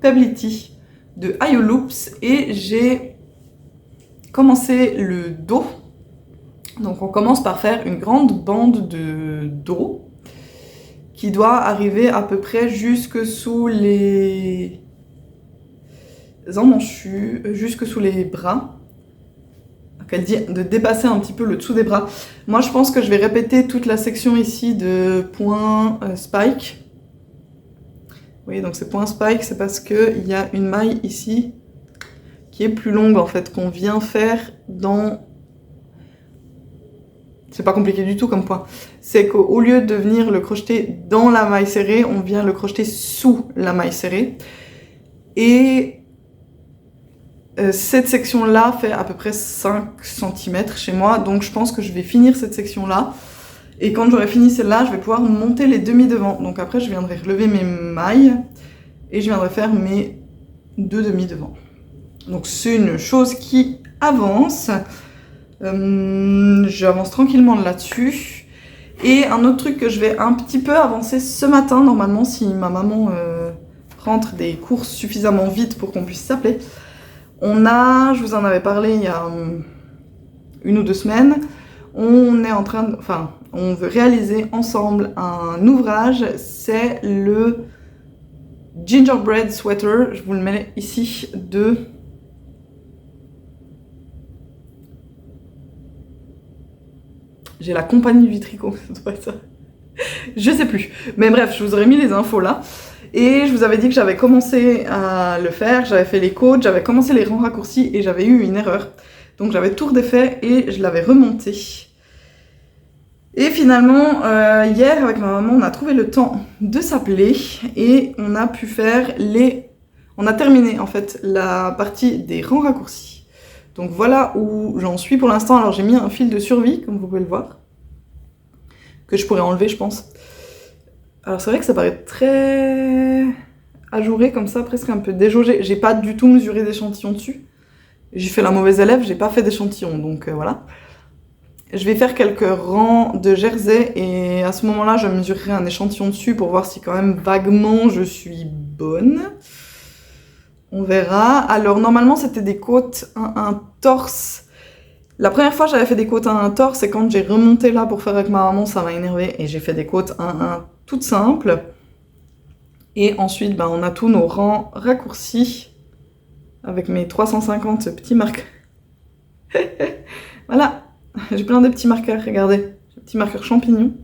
Peblity de IOLoops, et j'ai commencé le dos. Donc on commence par faire une grande bande d'eau qui doit arriver à peu près jusque sous les emmanchus, jusque sous les bras. Donc elle dit de dépasser un petit peu le dessous des bras. Moi je pense que je vais répéter toute la section ici de point spike. Oui, donc c'est point spike, c'est parce qu'il y a une maille ici qui est plus longue en fait, qu'on vient faire dans... C'est pas compliqué du tout comme point. C'est qu'au lieu de venir le crocheter dans la maille serrée, on vient le crocheter sous la maille serrée. Et cette section-là fait à peu près 5 cm chez moi, donc je pense que je vais finir cette section-là. Et quand j'aurai fini celle-là, je vais pouvoir monter les demi-devants. Donc après, je viendrai relever mes mailles et je viendrai faire mes 2 demi-devants. Donc c'est une chose qui avance. J'avance tranquillement là-dessus. Et un autre truc que je vais un petit peu avancer ce matin, normalement, si ma maman rentre des courses suffisamment vite pour qu'on puisse s'appeler. Je vous en avais parlé il y a 1 ou 2 semaines, on veut réaliser ensemble un ouvrage, c'est le Gingerbread Sweater, je vous le mets ici, j'ai la compagnie du tricot, ça doit être ça. Je sais plus, mais bref, je vous aurais mis les infos là. Et je vous avais dit que j'avais commencé à le faire, j'avais fait les côtes, j'avais commencé les rangs raccourcis et j'avais eu une erreur. Donc j'avais tout redéfait et je l'avais remonté. Et finalement, hier avec ma maman, on a trouvé le temps de s'appeler et on a pu faire on a terminé en fait la partie des rangs raccourcis. Donc voilà où j'en suis pour l'instant. Alors j'ai mis un fil de survie, comme vous pouvez le voir, que je pourrais enlever je pense. Alors c'est vrai que ça paraît très ajouré comme ça, presque un peu déjaugé. J'ai pas du tout mesuré d'échantillon dessus. J'ai fait la mauvaise élève, j'ai pas fait d'échantillon, donc voilà. Je vais faire quelques rangs de jersey et à ce moment-là, je mesurerai un échantillon dessus pour voir si quand même vaguement je suis bonne. On verra. Alors normalement, c'était des côtes 1 torse. La première fois, j'avais fait des côtes 1 torse et quand j'ai remonté là pour faire avec ma maman, ça m'a énervé et j'ai fait des côtes 1 toutes simples. Et ensuite, on a tous nos rangs raccourcis avec mes 350 petits marqueurs. Voilà, j'ai plein de petits marqueurs, regardez, des petits marqueurs champignons.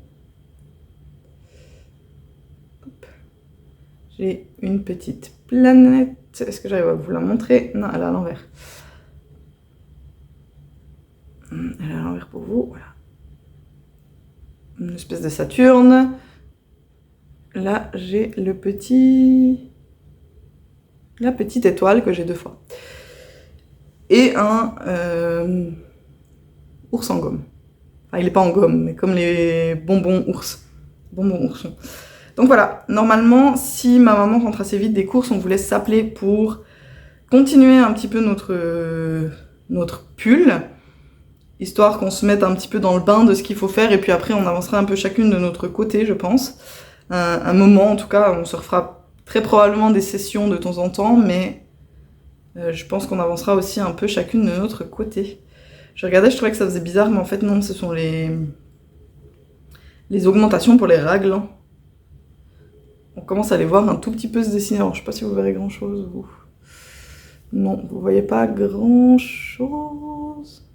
J'ai une petite planète, est-ce que j'arrive à vous la montrer? Non, elle est à l'envers. Elle est à l'envers pour vous, voilà. Une espèce de Saturne. Là, j'ai la petite étoile que j'ai 2 fois. Et un ours en gomme. Enfin, il n'est pas en gomme, mais comme les bonbons ours. Bonbons oursons. Donc voilà, normalement, si ma maman rentre assez vite des courses, on vous laisse s'appeler pour continuer un petit peu notre pull, histoire qu'on se mette un petit peu dans le bain de ce qu'il faut faire, et puis après on avancera un peu chacune de notre côté, je pense. Un moment, en tout cas, on se refera très probablement des sessions de temps en temps, mais je pense qu'on avancera aussi un peu chacune de notre côté. Je regardais, je trouvais que ça faisait bizarre, mais en fait non, ce sont les augmentations pour les ragles. On commence à les voir un tout petit peu se dessiner. Alors je sais pas si vous verrez grand chose, vous. Non, vous voyez pas grand chose.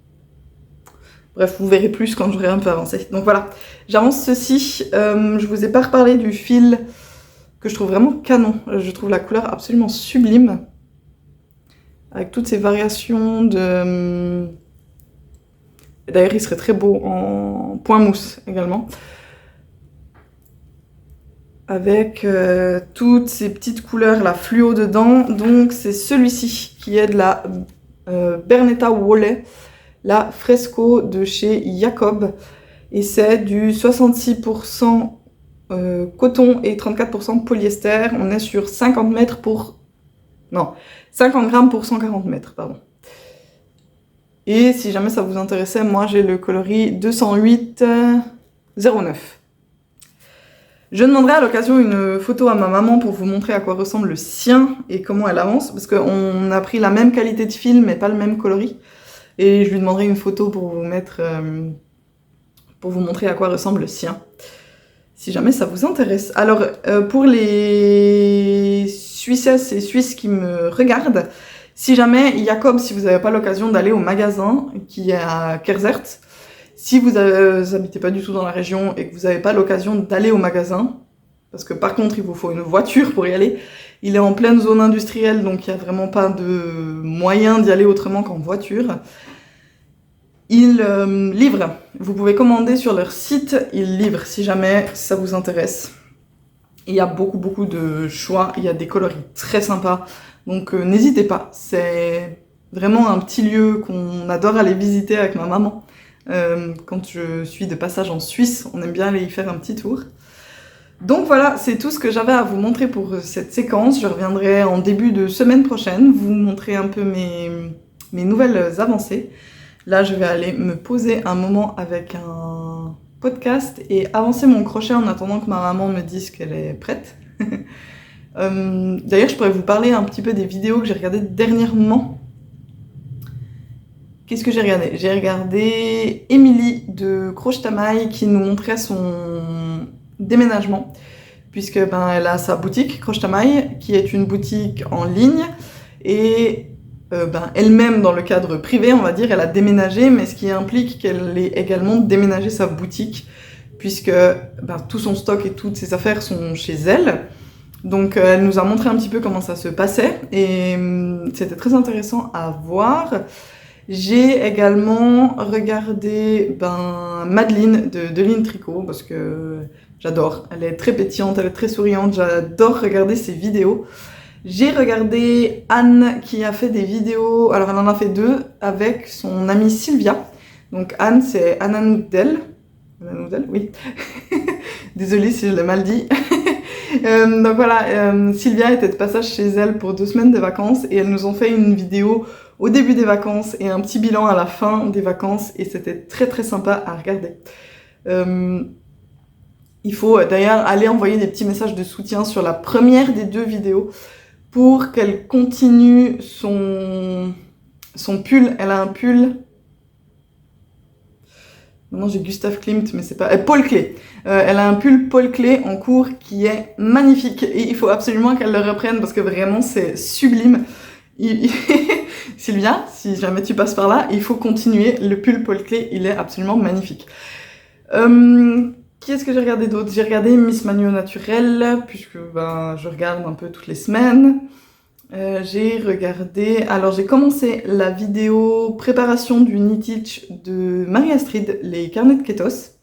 Bref, vous verrez plus quand j'aurai un peu avancé. Donc voilà, j'avance ceci. Je vous ai pas reparlé du fil que je trouve vraiment canon. Je trouve la couleur absolument sublime. Avec toutes ces variations de... D'ailleurs, il serait très beau en point mousse également. Avec toutes ces petites couleurs, la fluo dedans. Donc c'est celui-ci qui est de la Bernetta Woolley, la Fresco de chez Jacob. Et c'est du 66% coton et 34% polyester. On est sur 50 mètres pour... Non, 50 grammes pour 140 mètres, pardon. Et si jamais ça vous intéressait, moi j'ai le coloris 208-09. Je demanderai à l'occasion une photo à ma maman pour vous montrer à quoi ressemble le sien et comment elle avance, parce qu'on a pris la même qualité de fil mais pas le même coloris. Et je lui demanderai une photo pour vous mettre pour vous montrer à quoi ressemble le sien, si jamais ça vous intéresse. Alors, pour les Suissesses et Suisses qui me regardent, si jamais, Jacob, si vous n'avez pas l'occasion d'aller au magasin qui est à Kerzert, si vous n'habitez pas du tout dans la région et que vous n'avez pas l'occasion d'aller au magasin, parce que par contre il vous faut une voiture pour y aller, il est en pleine zone industrielle, donc il n'y a vraiment pas de moyen d'y aller autrement qu'en voiture. Ils livrent. Vous pouvez commander sur leur site, ils livrent si jamais ça vous intéresse. Il y a beaucoup de choix, il y a des coloris très sympas, donc n'hésitez pas. C'est vraiment un petit lieu qu'on adore aller visiter avec ma maman. Quand je suis de passage en Suisse, on aime bien aller y faire un petit tour. Donc voilà, c'est tout ce que j'avais à vous montrer pour cette séquence. Je reviendrai en début de semaine prochaine, vous montrer un peu mes nouvelles avancées. Là, je vais aller me poser un moment avec un podcast et avancer mon crochet en attendant que ma maman me dise qu'elle est prête. D'ailleurs, je pourrais vous parler un petit peu des vidéos que j'ai regardées dernièrement. Qu'est-ce que j'ai regardé? J'ai regardé Émilie de Crochetamaille qui nous montrait son déménagement, puisque elle a sa boutique Crochetamaille, qui est une boutique en ligne, et elle-même, dans le cadre privé, on va dire, elle a déménagé, mais ce qui implique qu'elle ait également déménagé sa boutique, puisque tout son stock et toutes ses affaires sont chez elle. Donc elle nous a montré un petit peu comment ça se passait, et c'était très intéressant à voir. J'ai également regardé Madeleine de Deline Tricot, parce que j'adore. Elle est très pétillante, elle est très souriante, j'adore regarder ses vidéos. J'ai regardé Anne qui a fait des vidéos, alors elle en a fait 2 avec son amie Sylvia. Donc Anne, c'est Anna Noudel. Anna Noudel, oui. Désolée si je l'ai mal dit. Donc voilà, Sylvia était de passage chez elle pour 2 semaines de vacances et elles nous ont fait une vidéo au début des vacances et un petit bilan à la fin des vacances et c'était très sympa à regarder. Il faut d'ailleurs aller envoyer des petits messages de soutien sur la première des 2 vidéos pour qu'elle continue son pull. Elle a un pull... Maintenant j'ai Gustave Klimt, mais c'est pas... Paul Klee. Elle a un pull Paul Klee en cours qui est magnifique et il faut absolument qu'elle le reprenne parce que vraiment c'est sublime. Sylvia, si jamais tu passes par là, il faut continuer. Le pull Paul Klee, il est absolument magnifique. Qu'est-ce que j'ai regardé d'autre? J'ai regardé Miss Manu au naturel, puisque je regarde un peu toutes les semaines. J'ai regardé... Alors j'ai commencé la vidéo préparation du Knit-Itch de Marie-Astrid, les carnets de Kétos.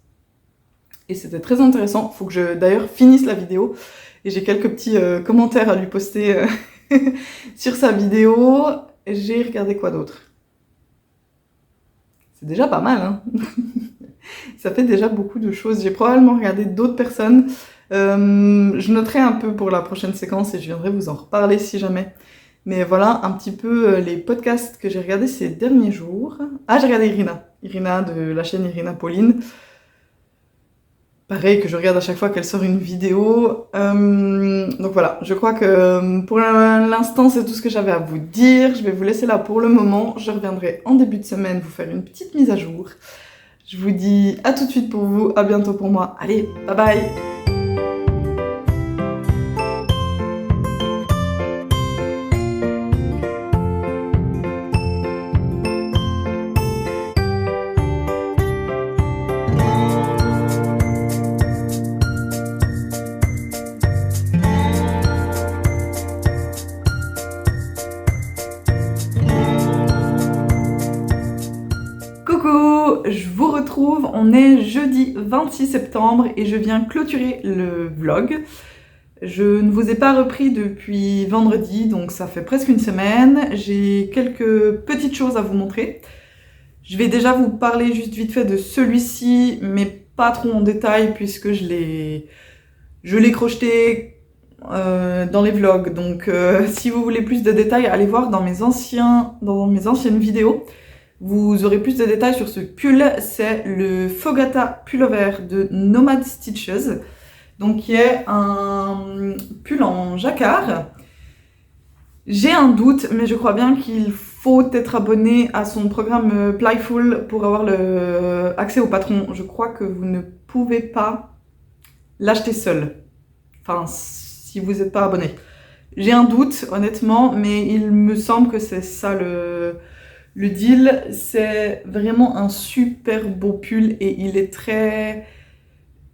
Et c'était très intéressant. Faut que je d'ailleurs finisse la vidéo. Et j'ai quelques petits commentaires à lui poster sur sa vidéo. J'ai regardé quoi d'autre? C'est déjà pas mal, hein. Ça fait déjà beaucoup de choses. J'ai probablement regardé d'autres personnes. Je noterai un peu pour la prochaine séquence et je viendrai vous en reparler si jamais. Mais voilà un petit peu les podcasts que j'ai regardés ces derniers jours. Ah, j'ai regardé Irina de la chaîne Irina Pauline. Pareil, que je regarde à chaque fois qu'elle sort une vidéo. Donc voilà, je crois que pour l'instant, c'est tout ce que j'avais à vous dire. Je vais vous laisser là pour le moment. Je reviendrai en début de semaine vous faire une petite mise à jour. Je vous dis à tout de suite pour vous, à bientôt pour moi. Allez, bye bye! Coucou, je vous retrouve, on est jeudi 26 septembre et je viens clôturer le vlog. Je ne vous ai pas repris depuis vendredi, donc ça fait presque une semaine. J'ai quelques petites choses à vous montrer. Je vais déjà vous parler juste vite fait de celui-ci, mais pas trop en détail puisque je l'ai crocheté dans les vlogs. Donc si vous voulez plus de détails, allez voir dans mes anciennes vidéos. Vous aurez plus de détails sur ce pull, c'est le Fogata Pullover de Nomad Stitches, donc qui est un pull en jacquard. J'ai un doute, mais je crois bien qu'il faut être abonné à son programme Playful pour avoir accès au patron. Je crois que vous ne pouvez pas l'acheter seul. Enfin, si vous n'êtes pas abonné. J'ai un doute, honnêtement, mais il me semble que c'est ça le deal. C'est vraiment un super beau pull et il est très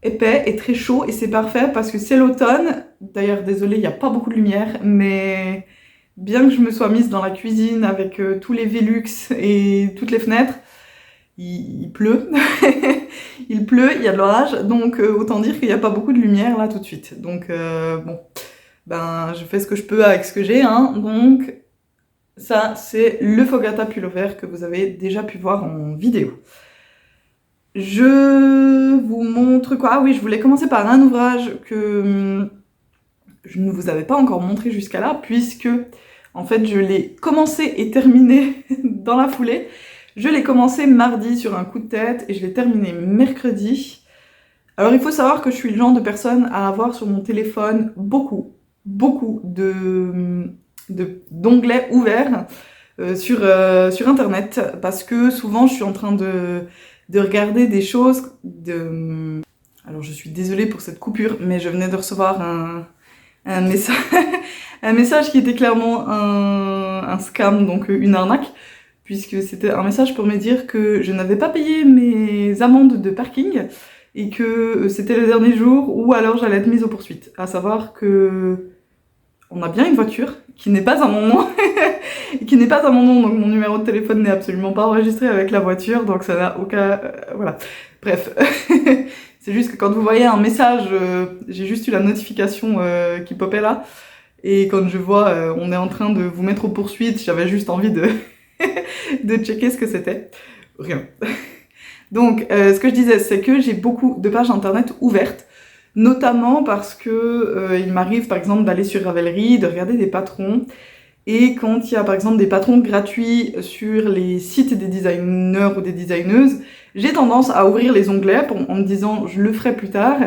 épais et très chaud et c'est parfait parce que c'est l'automne. D'ailleurs, désolée, il n'y a pas beaucoup de lumière, mais bien que je me sois mise dans la cuisine avec tous les Velux et toutes les fenêtres, il pleut. Il pleut, il y a de l'orage, donc autant dire qu'il n'y a pas beaucoup de lumière là tout de suite. Donc bon, ben je fais ce que je peux avec ce que j'ai, hein. Donc ça, c'est le Fogata pullover que vous avez déjà pu voir en vidéo. Je vous montre quoi? Ah oui, je voulais commencer par un ouvrage que je ne vous avais pas encore montré jusqu'à là, puisque en fait je l'ai commencé et terminé dans la foulée. Je l'ai commencé mardi sur un coup de tête et je l'ai terminé mercredi. Alors il faut savoir que je suis le genre de personne à avoir sur mon téléphone beaucoup d'onglets ouverts sur internet, parce que souvent je suis en train de regarder des choses Alors je suis désolée pour cette coupure, mais je venais de recevoir un message, un message qui était clairement un scam, donc une arnaque, puisque c'était un message pour me dire que je n'avais pas payé mes amendes de parking et que c'était le dernier jour ou alors j'allais être mise aux poursuites. À savoir que on a bien une voiture qui n'est pas à mon nom, qui n'est pas à mon nom, donc mon numéro de téléphone n'est absolument pas enregistré avec la voiture, donc ça n'a aucun... voilà. Bref, c'est juste que quand vous voyez un message, j'ai juste eu la notification qui popait là, et quand je vois on est en train de vous mettre aux poursuites, j'avais juste envie de, de checker ce que c'était. Rien. Donc, ce que je disais, c'est que j'ai beaucoup de pages internet ouvertes, notamment parce que il m'arrive par exemple d'aller sur Ravelry, de regarder des patrons, et quand il y a par exemple des patrons gratuits sur les sites des designers ou des designeuses, j'ai tendance à ouvrir les onglets en me disant je le ferai plus tard,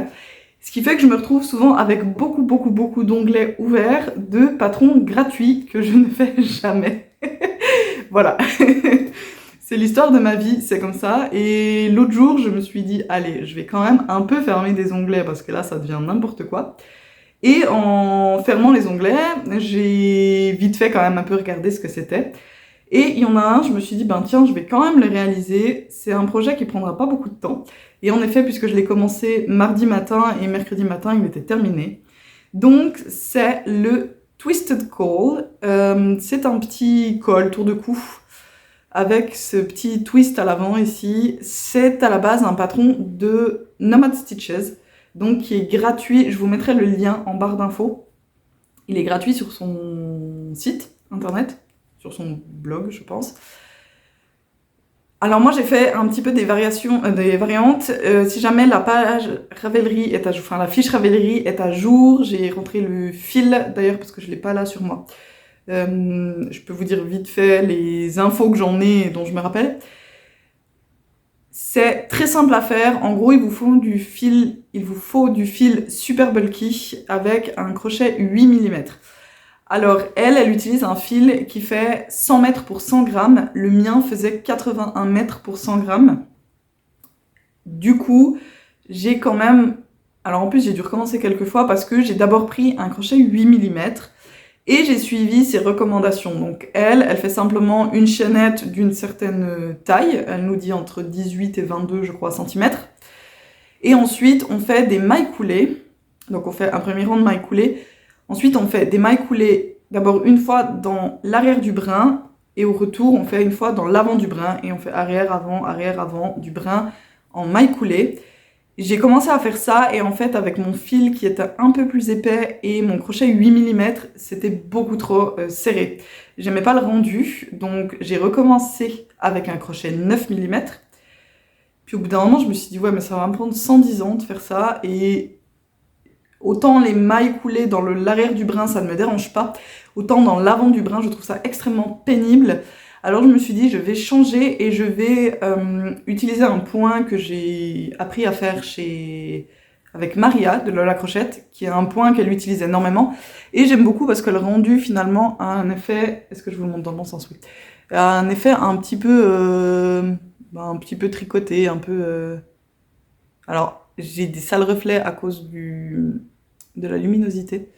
ce qui fait que je me retrouve souvent avec beaucoup d'onglets ouverts de patrons gratuits que je ne fais jamais. Voilà. C'est l'histoire de ma vie, c'est comme ça. Et l'autre jour, je me suis dit, allez, je vais quand même un peu fermer des onglets parce que là, ça devient n'importe quoi. Et en fermant les onglets, j'ai vite fait quand même un peu regarder ce que c'était. Et il y en a un, je me suis dit, ben tiens, je vais quand même le réaliser. C'est un projet qui prendra pas beaucoup de temps. Et en effet, puisque je l'ai commencé mardi matin et mercredi matin, il était terminé. Donc, c'est le Twisted Call. C'est un petit col tour de cou avec ce petit twist à l'avant ici. C'est à la base un patron de Nomad Stitches, donc qui est gratuit. Je vous mettrai le lien en barre d'infos. Il est gratuit sur son site internet, sur son blog, je pense. Alors moi j'ai fait un petit peu des variantes. Si jamais la page Ravelry est à jour, enfin la fiche Ravelry est à jour, j'ai rentré le fil d'ailleurs parce que je l'ai pas là sur moi. Je peux vous dire vite fait les infos que j'en ai et dont je me rappelle. C'est très simple à faire. En gros, il vous faut du fil super bulky avec un crochet 8 mm. Alors, elle utilise un fil qui fait 100 mètres pour 100 grammes. Le mien faisait 81 mètres pour 100 grammes. Du coup, j'ai quand même... Alors en plus, j'ai dû recommencer quelques fois parce que j'ai d'abord pris un crochet 8 mm. Et j'ai suivi ses recommandations. Donc elle fait simplement une chaînette d'une certaine taille. Elle nous dit entre 18 et 22, je crois, centimètres. Et ensuite, on fait des mailles coulées. Donc on fait un premier rang de mailles coulées. Ensuite, on fait des mailles coulées d'abord une fois dans l'arrière du brin. Et au retour, on fait une fois dans l'avant du brin. Et on fait arrière, avant du brin en mailles coulées. J'ai commencé à faire ça et en fait avec mon fil qui était un peu plus épais et mon crochet 8 mm, c'était beaucoup trop serré. J'aimais pas le rendu, donc j'ai recommencé avec un crochet 9 mm. Puis au bout d'un moment, je me suis dit ouais mais ça va me prendre 110 ans de faire ça et autant les mailles coulées dans l'arrière du brin ça ne me dérange pas, autant dans l'avant du brin je trouve ça extrêmement pénible. Alors je me suis dit, je vais changer et je vais utiliser un point que j'ai appris à faire avec Maria de Lola Crochette, qui est un point qu'elle utilise énormément. Et j'aime beaucoup parce que le rendu finalement a un effet, est-ce que je vous le montre dans le bon sens? Oui. Un effet un petit peu tricoté, un peu... Alors, j'ai des sales reflets à cause de la luminosité.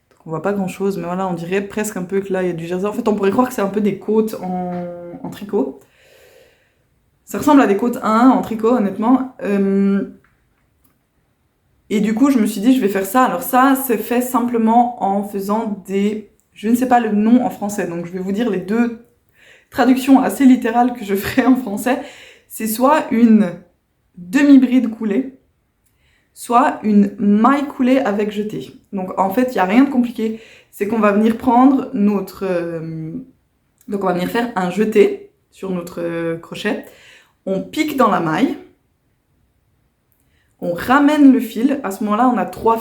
Donc on voit pas grand chose, mais voilà, on dirait presque un peu que là il y a du jersey. En fait, on pourrait croire que c'est un peu des côtes en tricot. Ça ressemble à des côtes 1 en tricot, honnêtement. Et du coup, je me suis dit, je vais faire ça. Alors ça, c'est fait simplement en faisant des... Je ne sais pas le nom en français, donc je vais vous dire les deux traductions assez littérales que je ferai en français. C'est soit une demi-bride coulée, soit une maille coulée avec jeté. Donc en fait, il n'y a rien de compliqué. C'est qu'on va venir prendre notre... donc on va venir faire un jeté sur notre crochet. On pique dans la maille. On ramène le fil. À ce moment-là, on a trois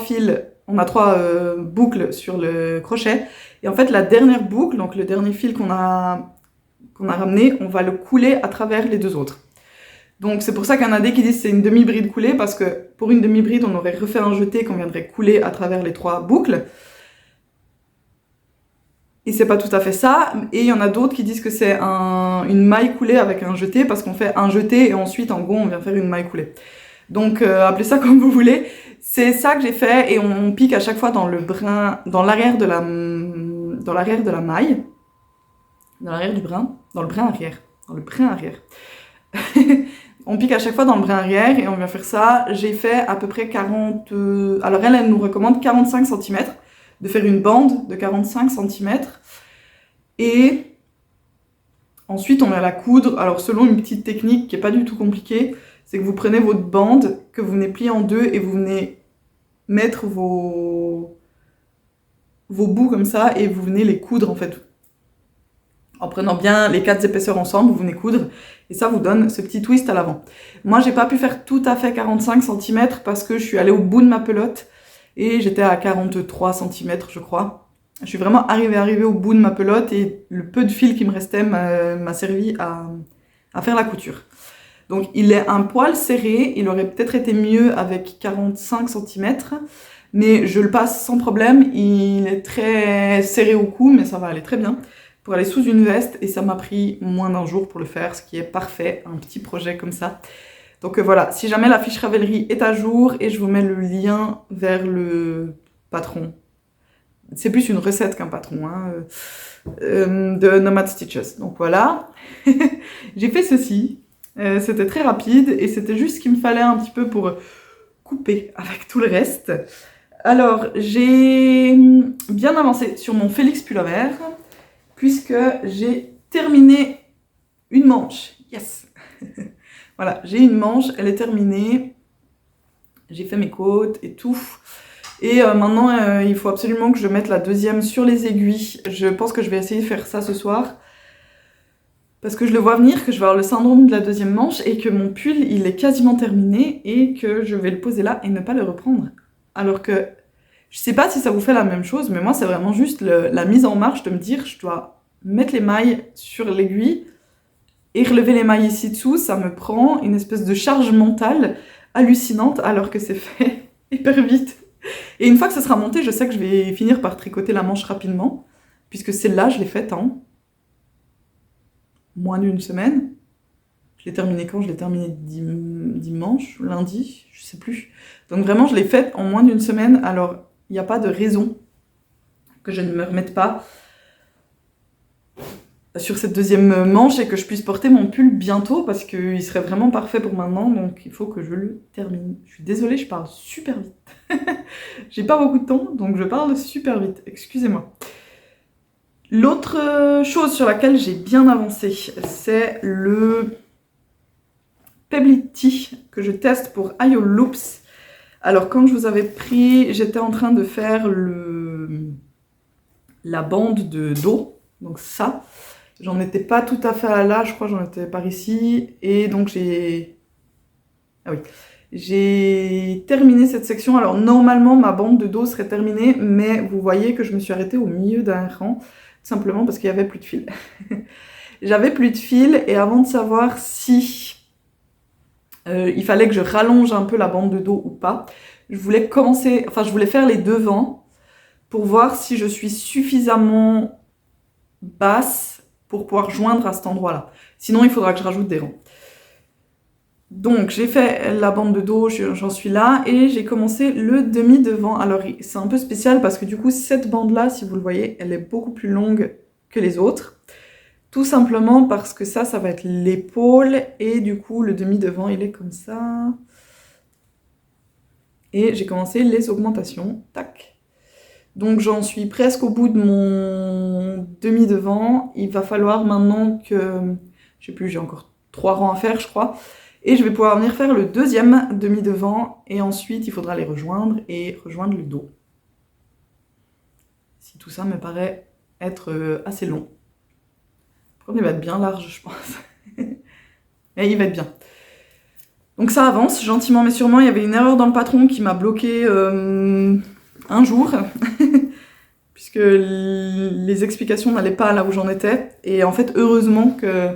boucles sur le crochet. Et en fait, la dernière boucle, donc le dernier fil qu'on a ramené, on va le couler à travers les deux autres. Donc c'est pour ça qu'il y en a des qui disent que c'est une demi-bride coulée, parce que pour une demi-bride, on aurait refait un jeté qu'on viendrait couler à travers les trois boucles. Et c'est pas tout à fait ça. Et il y en a d'autres qui disent que c'est une maille coulée avec un jeté, parce qu'on fait un jeté et ensuite, en gros, on vient faire une maille coulée. Donc appelez ça comme vous voulez. C'est ça que j'ai fait, et on pique à chaque fois dans l'arrière de la maille, dans l'arrière du brin, dans le brin arrière. On pique à chaque fois dans le brin arrière et on vient faire ça. J'ai fait à peu près 40... Alors elle nous recommande 45 cm, de faire une bande de 45 cm. Et ensuite on vient la coudre. Alors selon une petite technique qui n'est pas du tout compliquée, c'est que vous prenez votre bande, que vous venez plier en deux et vous venez mettre vos bouts comme ça et vous venez les coudre en fait. En prenant bien les 4 épaisseurs ensemble, vous venez coudre, et ça vous donne ce petit twist à l'avant. Moi, j'ai pas pu faire tout à fait 45 cm parce que je suis allée au bout de ma pelote, et j'étais à 43 cm, je crois. Je suis vraiment arrivée au bout de ma pelote, et le peu de fil qui me restait m'a servi à faire la couture. Donc, il est un poil serré, il aurait peut-être été mieux avec 45 cm, mais je le passe sans problème. Il est très serré au cou, mais ça va aller très bien pour aller sous une veste, et ça m'a pris moins d'un jour pour le faire, ce qui est parfait, un petit projet comme ça. Donc voilà, si jamais la fiche Ravelry est à jour, et je vous mets le lien vers le patron. C'est plus une recette qu'un patron, hein, de Nomad Stitches. Donc voilà, j'ai fait ceci. C'était très rapide, et c'était juste ce qu'il me fallait un petit peu pour couper avec tout le reste. Alors, j'ai bien avancé sur mon Félix Pullover, puisque j'ai terminé une manche. Yes. Voilà, j'ai une manche, elle est terminée. J'ai fait mes côtes et tout. Et maintenant, il faut absolument que je mette la deuxième sur les aiguilles. Je pense que je vais essayer de faire ça ce soir, parce que je le vois venir, que je vais avoir le syndrome de la deuxième manche, et que mon pull, il est quasiment terminé, et que je vais le poser là et ne pas le reprendre. Alors que, je sais pas si ça vous fait la même chose, mais moi, c'est vraiment juste la mise en marche de me dire, je dois mettre les mailles sur l'aiguille et relever les mailles ici dessous. Ça me prend une espèce de charge mentale hallucinante, alors que c'est fait hyper vite. Et une fois que ça sera monté, je sais que je vais finir par tricoter la manche rapidement, puisque celle-là, je l'ai faite en moins d'une semaine. Je l'ai terminée quand? Je l'ai terminée dimanche, lundi, je sais plus. Donc vraiment, je l'ai faite en moins d'une semaine, alors il n'y a pas de raison que je ne me remette pas sur cette deuxième manche et que je puisse porter mon pull bientôt, parce qu'il serait vraiment parfait pour maintenant, donc il faut que je le termine. Je suis désolée, je parle super vite. J'ai pas beaucoup de temps, donc je parle super vite, excusez-moi. L'autre chose sur laquelle j'ai bien avancé, c'est le Pebbly Tea que je teste pour IO Loops. Alors quand je vous avais pris, j'étais en train de faire la bande de dos, donc ça. J'en étais pas tout à fait à là, je crois que j'en étais par ici, et donc j'ai terminé cette section. Alors normalement ma bande de dos serait terminée, mais vous voyez que je me suis arrêtée au milieu d'un rang, tout simplement parce qu'il n'y avait plus de fil. J'avais plus de fil, et avant de savoir si il fallait que je rallonge un peu la bande de dos ou pas, je voulais faire les devants pour voir si je suis suffisamment basse pour pouvoir joindre à cet endroit-là. Sinon, il faudra que je rajoute des rangs. Donc, j'ai fait la bande de dos, j'en suis là, et j'ai commencé le demi-devant. Alors, c'est un peu spécial parce que du coup, cette bande-là, si vous le voyez, elle est beaucoup plus longue que les autres. Tout simplement parce que ça va être l'épaule, et du coup, le demi-devant, il est comme ça. Et j'ai commencé les augmentations, tac. Donc j'en suis presque au bout de mon demi-devant. Il va falloir maintenant que, je sais plus, j'ai encore 3 rangs à faire, je crois. Et je vais pouvoir venir faire le deuxième demi-devant, et ensuite il faudra les rejoindre et rejoindre le dos. Si tout ça me paraît être assez long. Il va être bien large, je pense. Mais il va être bien. Donc ça avance, gentiment mais sûrement. Il y avait une erreur dans le patron qui m'a bloqué un jour, puisque les explications n'allaient pas là où j'en étais. Et en fait, heureusement que...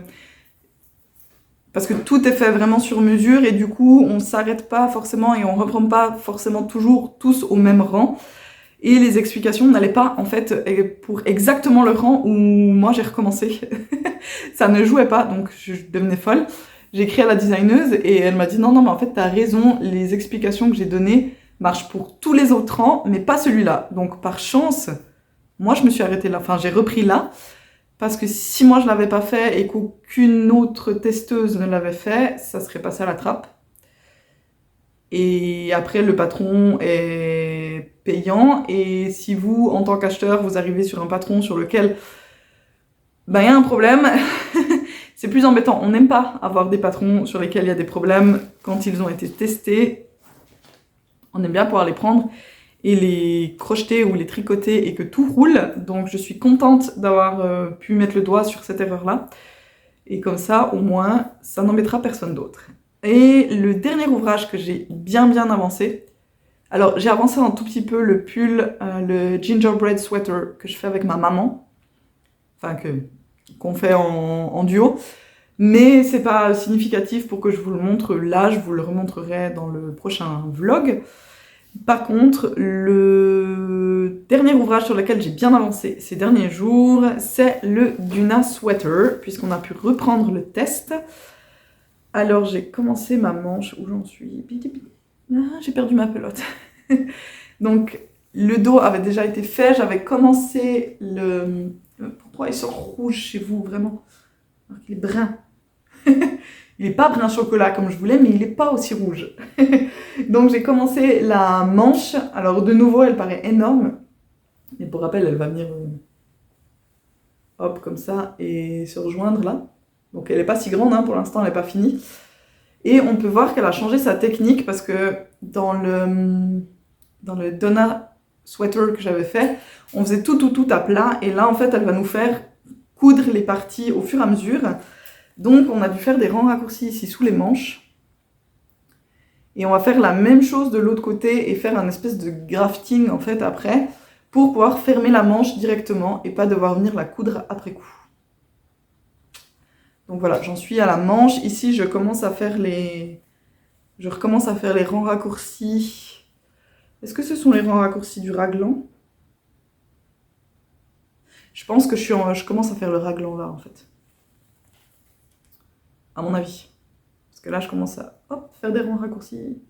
Parce que tout est fait vraiment sur mesure, et du coup, on s'arrête pas forcément et on reprend pas forcément toujours tous au même rang. Et les explications n'allaient pas, en fait, pour exactement le rang où moi j'ai recommencé. Ça ne jouait pas, donc je devenais folle. J'ai écrit à la designeuse et elle m'a dit non, mais en fait, t'as raison, les explications que j'ai données marchent pour tous les autres rangs, mais pas celui-là. Donc, par chance, moi, je me suis arrêtée là. Enfin, j'ai repris là, parce que si moi, je l'avais pas fait et qu'aucune autre testeuse ne l'avait fait, ça serait passé à la trappe. Et après, le patron est payant, et si vous, en tant qu'acheteur, vous arrivez sur un patron sur lequel il y a un problème, c'est plus embêtant. On n'aime pas avoir des patrons sur lesquels il y a des problèmes quand ils ont été testés. On aime bien pouvoir les prendre et les crocheter ou les tricoter et que tout roule. Donc je suis contente d'avoir pu mettre le doigt sur cette erreur-là. Et comme ça, au moins, ça n'embêtera personne d'autre. Et le dernier ouvrage que j'ai bien avancé, alors j'ai avancé un tout petit peu le pull, le gingerbread sweater que je fais avec ma maman, enfin qu'on fait en duo, mais c'est pas significatif pour que je vous le montre là, je vous le remontrerai dans le prochain vlog. Par contre, le dernier ouvrage sur lequel j'ai bien avancé ces derniers jours, c'est le Duna Sweater, puisqu'on a pu reprendre le test. Alors j'ai commencé ma manche, où j'en suis, j'ai perdu ma pelote. Donc le dos avait déjà été fait, j'avais commencé le... Pourquoi il sort rouge chez vous, vraiment? Alors qu'il est brun. Il n'est pas brun chocolat comme je voulais, mais il n'est pas aussi rouge. Donc j'ai commencé la manche. Alors de nouveau, elle paraît énorme. Et pour rappel, elle va venir hop, comme ça, et se rejoindre là. Donc elle n'est pas si grande, hein, pour l'instant, elle n'est pas finie. Et on peut voir qu'elle a changé sa technique, parce que dans le Donna Sweater que j'avais fait, on faisait tout à plat. Et là, en fait, elle va nous faire coudre les parties au fur et à mesure. Donc on a dû faire des rangs raccourcis ici sous les manches. Et on va faire la même chose de l'autre côté et faire un espèce de grafting en fait après, pour pouvoir fermer la manche directement et pas devoir venir la coudre après coup. Donc voilà, j'en suis à la manche. Ici je recommence à faire les rangs raccourcis. Est-ce que ce sont les rangs raccourcis du raglan? Je pense que je commence à faire le raglan là en fait. À mon avis. Parce que là, je commence à faire des rangs raccourcis.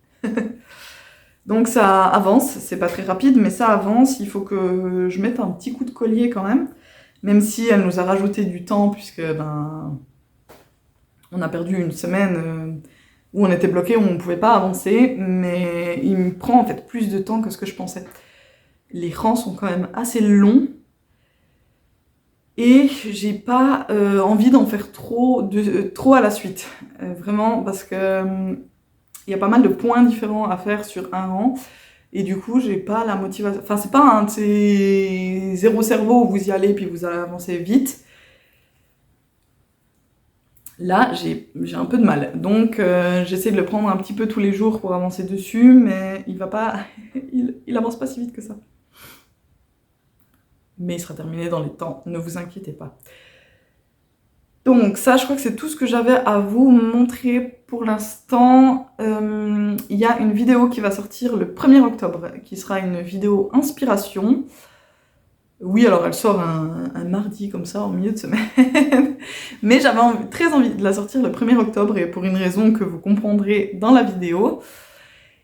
Donc ça avance, c'est pas très rapide, mais ça avance. Il faut que je mette un petit coup de collier quand même si elle nous a rajouté du temps, puisque on a perdu une semaine où on était bloqué, où on ne pouvait pas avancer, mais il me prend en fait plus de temps que ce que je pensais. Les rangs sont quand même assez longs. Et j'ai pas envie d'en faire trop à la suite. Vraiment, parce que y a pas mal de points différents à faire sur un rang. Et du coup, j'ai pas la motivation. Enfin, c'est pas un de ces zéro cerveau où vous y allez puis vous allez avancer vite. Là, j'ai un peu de mal. Donc, j'essaie de le prendre un petit peu tous les jours pour avancer dessus, mais il va pas... il avance pas si vite que ça. Mais il sera terminé dans les temps, ne vous inquiétez pas. Donc ça, je crois que c'est tout ce que j'avais à vous montrer pour l'instant. Il y a une vidéo qui va sortir le 1er octobre, qui sera une vidéo inspiration. Oui, alors elle sort un mardi comme ça, en milieu de semaine. Mais j'avais très envie de la sortir le 1er octobre, et pour une raison que vous comprendrez dans la vidéo.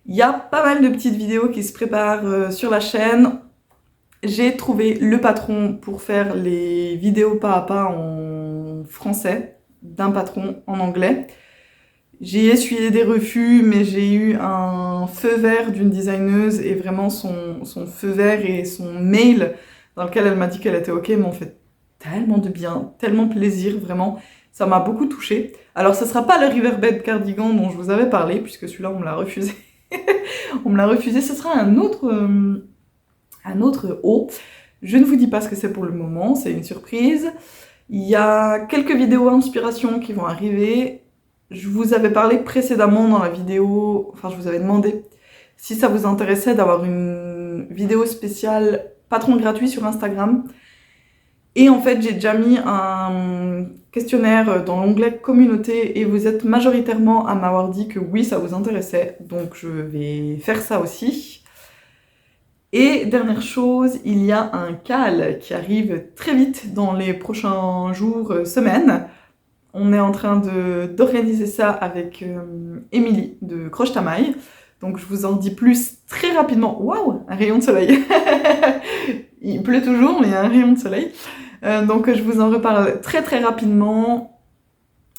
Il y a pas mal de petites vidéos qui se préparent sur la chaîne. J'ai trouvé le patron pour faire les vidéos pas à pas en français, d'un patron en anglais. J'ai essuyé des refus, mais j'ai eu un feu vert d'une designeuse, et vraiment son feu vert et son mail dans lequel elle m'a dit qu'elle était ok m'ont fait tellement de bien, tellement plaisir, vraiment. Ça m'a beaucoup touchée. Alors ce sera pas le Riverbed cardigan dont je vous avais parlé, puisque celui-là on me l'a refusé. On me l'a refusé, ce sera un autre haut. Je ne vous dis pas ce que c'est pour le moment, c'est une surprise. Il y a quelques vidéos inspiration qui vont arriver. Je vous avais parlé précédemment dans la vidéo, enfin je vous avais demandé si ça vous intéressait d'avoir une vidéo spéciale patron gratuit sur Instagram. Et en fait, j'ai déjà mis un questionnaire dans l'onglet communauté, et vous êtes majoritairement à m'avoir dit que oui, ça vous intéressait. Donc je vais faire ça aussi. Et dernière chose, il y a un CAL qui arrive très vite dans les prochains jours, semaines. On est en train d'organiser ça avec Émilie de Croche ta maille. Donc je vous en dis plus très rapidement. Waouh, un rayon de soleil. Il pleut toujours, mais il y a un rayon de soleil. Donc je vous en reparle très très rapidement.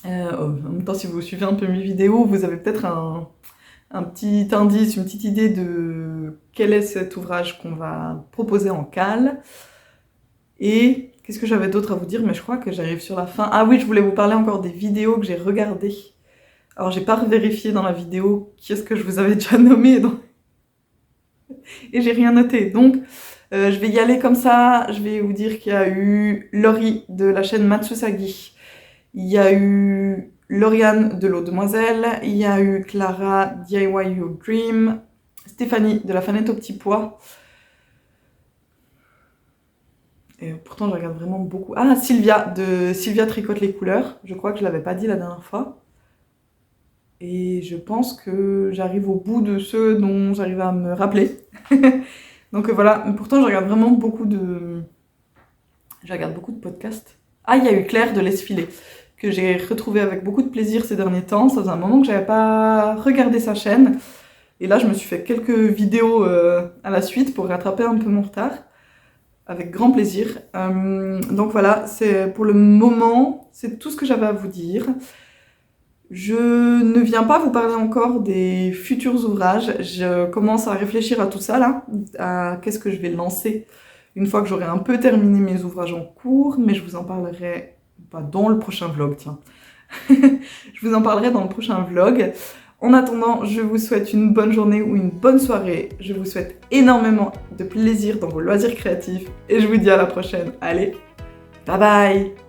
En même temps, si vous suivez un peu mes vidéos, vous avez peut-être un petit indice, une petite idée de quel est cet ouvrage qu'on va proposer en CAL. Et qu'est-ce que j'avais d'autre à vous dire? Mais je crois que j'arrive sur la fin. Ah oui, je voulais vous parler encore des vidéos que j'ai regardées. Alors j'ai pas vérifié dans la vidéo qui est-ce que je vous avais déjà nommé, et j'ai rien noté. Donc je vais y aller comme ça. Je vais vous dire qu'il y a eu Laurie de la chaîne Matsusagi. Il y a eu Lauriane de l'Eau Demoiselle. Il y a eu Clara DIY Your Dream. Stéphanie de la Fanette au petit pois. Et pourtant je regarde vraiment beaucoup. Ah, Sylvia de Sylvia Tricote les couleurs. Je crois que je l'avais pas dit la dernière fois. Et je pense que j'arrive au bout de ceux dont j'arrive à me rappeler. Donc voilà, pourtant je regarde vraiment beaucoup de... Je regarde beaucoup de podcasts. Ah, il y a eu Claire de Laisse filer, que j'ai retrouvée avec beaucoup de plaisir ces derniers temps. Ça faisait un moment que j'avais pas regardé sa chaîne. Et là, je me suis fait quelques vidéos à la suite pour rattraper un peu mon retard. Avec grand plaisir. Donc voilà, c'est pour le moment, c'est tout ce que j'avais à vous dire. Je ne viens pas vous parler encore des futurs ouvrages. Je commence à réfléchir à tout ça là, à qu'est-ce que je vais lancer une fois que j'aurai un peu terminé mes ouvrages en cours, mais je vous en parlerai pas dans le prochain vlog, tiens. Je vous en parlerai dans le prochain vlog. En attendant, je vous souhaite une bonne journée ou une bonne soirée. Je vous souhaite énormément de plaisir dans vos loisirs créatifs et je vous dis à la prochaine. Allez, bye bye!